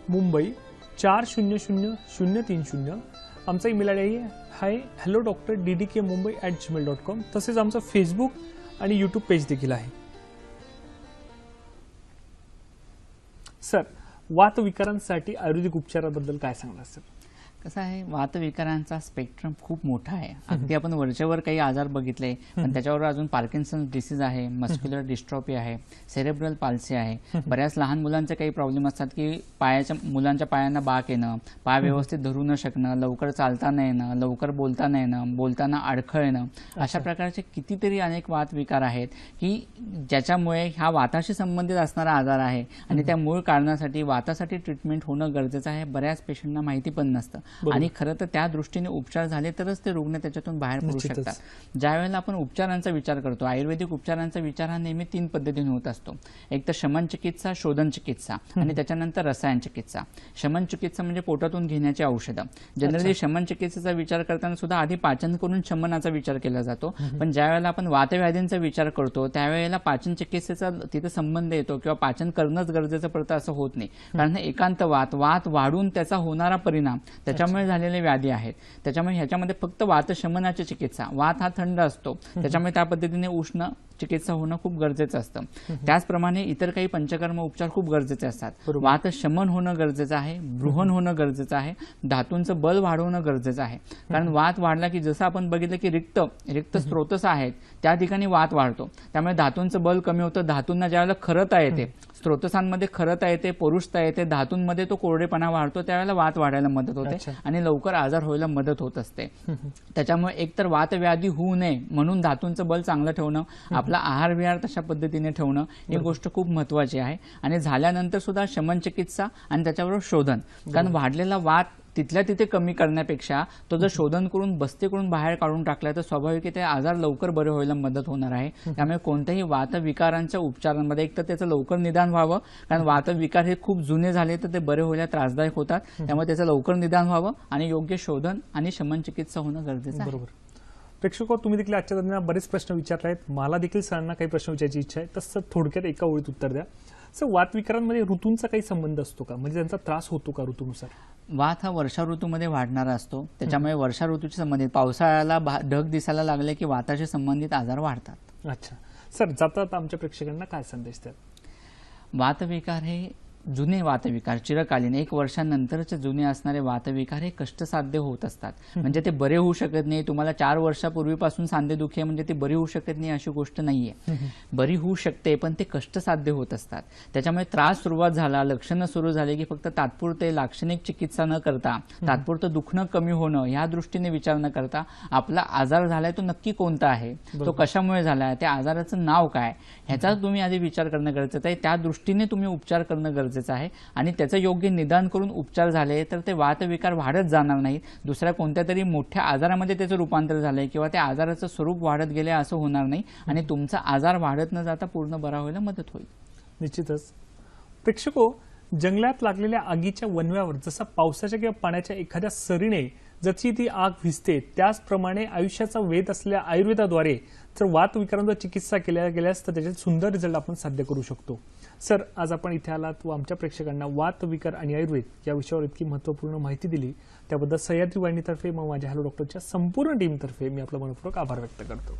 मुंबई 400030. आमचा ईमेल आयडी आहे hello.dr@gmail.com. तसेच आमचं फेसबुक आणि यूट्यूब पेज देखील आहे. सर, वात विकारांसाठी आयुर्वेदिक उपचाराबद्दल काय सांगणार सर? कसं आहे, वातविकारांचा स्पेक्ट्रम खूप मोठा आहे. अगदी आपण वरच्यावर काही आजार बघितले, पण त्याच्यावर अजून पार्किन्सन डिसीज आहे, मस्क्युलर डिस्ट्रॉफी आहे, सेरेब्रल पाल्सी आहे. बऱ्याच लहान मुलांचे काही प्रॉब्लेम असतात की मुलांच्या पायांना बाक येणं, पाय व्यवस्थित धरू न शकणं, लवकर चालता न येणं, लवकर बोलता न येणं, बोलताना अडखळ येणं, अशा प्रकारचे कितीतरी अनेक वातविकार आहेत की ज्याच्यामुळे हा वाताशी संबंधित असणारा आजार आहे आणि त्या मूळ कारणासाठी वातासाठी ट्रीटमेंट होणं गरजेचं आहे. बऱ्याच पेशंटना माहिती पण नसतं आणि खरं तर त्या दृष्टीने उपचार झाले तरच ते रुग्ण त्याच्यातून बाहेर पडू शकतात. ज्यावेळेला आपण उपचारांचा विचार करतो, आयुर्वेदिक उपचारांचा विचार हा नेहमी 3 पद्धतीने होत असतो. एक तर शमन चिकित्सा, शोधन चिकित्सा आणि त्याच्यानंतर रसायन चिकित्सा. शमन चिकित्सा म्हणजे पोटातून घेण्याची औषधं. जनरली शमन चिकित्सेचा विचार करताना सुद्धा आधी पाचन करून शमनाचा विचार केला जातो, पण ज्यावेळेला आपण वातव्याधींचा विचार करतो त्यावेळेला पाचन चिकित्सेचा तिथे संबंध येतो किंवा पाचन करणंच गरजेचं पडतं असं होत नाही. कारण एकांत वात वाढून त्याचा होणारा परिणाम त्याच्यामुळे झालेले व्याधी आहेत. त्याच्यामुळे ह्याच्यामध्ये फक्त वातशमनाची चिकित्सा, वात हा थंड असतो त्याच्यामुळे त्या पद्धतीने उष्ण चिकित्सा होणं खूप गरजेचं असतं. त्याचप्रमाणे इतर काही पंचकर्म उपचार खूप गरजेचे असतात. वातशमन होणं गरजेचं आहे, बृहन होणं गरजेचं आहे, धातूंचं बल वाढवणं गरजेचं आहे. कारण वात वाढला की जसं आपण बघितलं की रिक्त स्त्रोतस आहेत त्या ठिकाणी वात वाढतो, त्यामुळे धातूंचं बल कमी होतं. धातूंना ज्यावेळेला खरता येते, स्त्रोतसांमध्ये खरता येते, पोरुषता येते, धातूंमध्ये तो कोरडेपणा वाढतो, त्यावेळेला वात वाढायला मदत होते आणि लवकर आजार व्हायला मदत होत असते. त्याच्यामुळे एकतर वातव्याधी होऊ नये म्हणून धातूंचं बल चांगलं ठेवणं, आपला आहार विहार तशा पद्धतीने ठेवणं ही गोष्ट खूप महत्वाची आहे. आणि झाल्यानंतर सुद्धा शमन चिकित्सा आणि त्याच्याबरोबर शोधन, कारण वाढलेला वात तिथल्या तिथे कमी करण्यापेक्षा तो जर शोधन करून बस्ते करून बाहेर काढून टाकला तर स्वाभाविक ते आजार लवकर बरे व्हायला मदत होणार आहे. त्यामुळे कोणत्याही वातविकारांच्या उपचारांमध्ये एक तर त्याचं लवकर निदान व्हावं, कारण वातविकार हे खूप जुने झाले तर ते बरे व्हायला त्रासदायक होतात. त्यामुळे त्याचं लवकर निदान व्हावं आणि योग्य शोधन आणि शमन चिकित्सा होणं गरजेचं आहे. बरोबर. प्रेक्षको, तुम्ही देखील आजच्या दरम्यान बरेच प्रश्न विचारले आहेत. मला देखील सरांना काही प्रश्न विचारायची इच्छा आहे, तसं थोडक्यात एका ओळीत उत्तर द्या. सर, वातविकारांमध्ये ऋतूंचा काही संबंध असतो का? म्हणजे त्यांचा त्रास होतो का ऋतूनुसार? वात हा वर्षा ऋतूमध्ये वाढणारा असतो. त्याच्यामुळे वर्षा ऋतूशी संबंधित पावसाळ्याला ढग दिसायला लागले की वाताशी संबंधित आजार वाढतात. अच्छा सर, जातात आमच्या प्रेक्षकांना काय संदेश द्याल? वातविकार हे जुने वातविकार, चिरकालीन 1 वर्षानंतरचे जुने असणारे वातविकार हे कष्टसाध्य होत असतात. म्हणजे ते बरे होऊ शकत नाही. तुम्हाला 4 वर्षापूर्वीपासून सांधेदुखी आहे म्हणजे ती बरी होऊ शकत नाही अशी गोष्ट नाहीये. बरी होऊ शकते, पण ते कष्टसाध्य होत असतात. त्याच्यामुळे त्रास सुरुवात झाला, लक्षणं सुरू झाले की फक्त तात्पुरते लाक्षणिक चिकित्सा न करता तात्पुरतं दुखणं कमी होणं ह्या दृष्टीने विचार न करता आपला आजार झालाय तो नक्की कोणता आहे, तो कशामुळे झालाय, त्या आजाराचं नाव काय, ह्याचा तुम्ही आधी विचार करणं गरजेचं आहे. त्या दृष्टीने तुम्ही उपचार करणं गरजेचं आहे आणि त्याचं योग्य निदान करून उपचार झाले तर ते वातविकार वाढत जाणार नाहीत. दुसऱ्या कोणत्या तरी मोठ्या आजारामध्ये त्याचं रूपांतर झालंय किंवा त्या आजाराचं स्वरूप वाढत गेले असं होणार नाही आणि तुमचा आजार वाढत न जाता पूर्ण बरा व्हायला मदत होईल. निश्चितच. प्रेक्षको, जंगलात लागलेल्या आगीच्या वणव्यावर जसा पावसाच्या किंवा पाण्याच्या एखाद्या सरीने जशी ती आग भिजते, त्याचप्रमाणे आयुष्याचा वेध असलेल्या आयुर्वेदाद्वारे जर वातविकारांवर चिकित्सा केल्या गेल्यास तर त्याचे सुंदर रिझल्ट आपण साध्य करू शकतो. सर, आज आपण इथे आलात व आमच्या प्रेक्षकांना वातविकार आणि आयुर्वेद या विषयावर इतकी महत्त्वपूर्ण माहिती दिली, त्याबद्दल सह्याद्री वाहिनीतर्फे मग माझ्या हॅलो डॉक्टरच्या संपूर्ण टीमतर्फे मी आपला मनपूर्वक आभार व्यक्त करतो.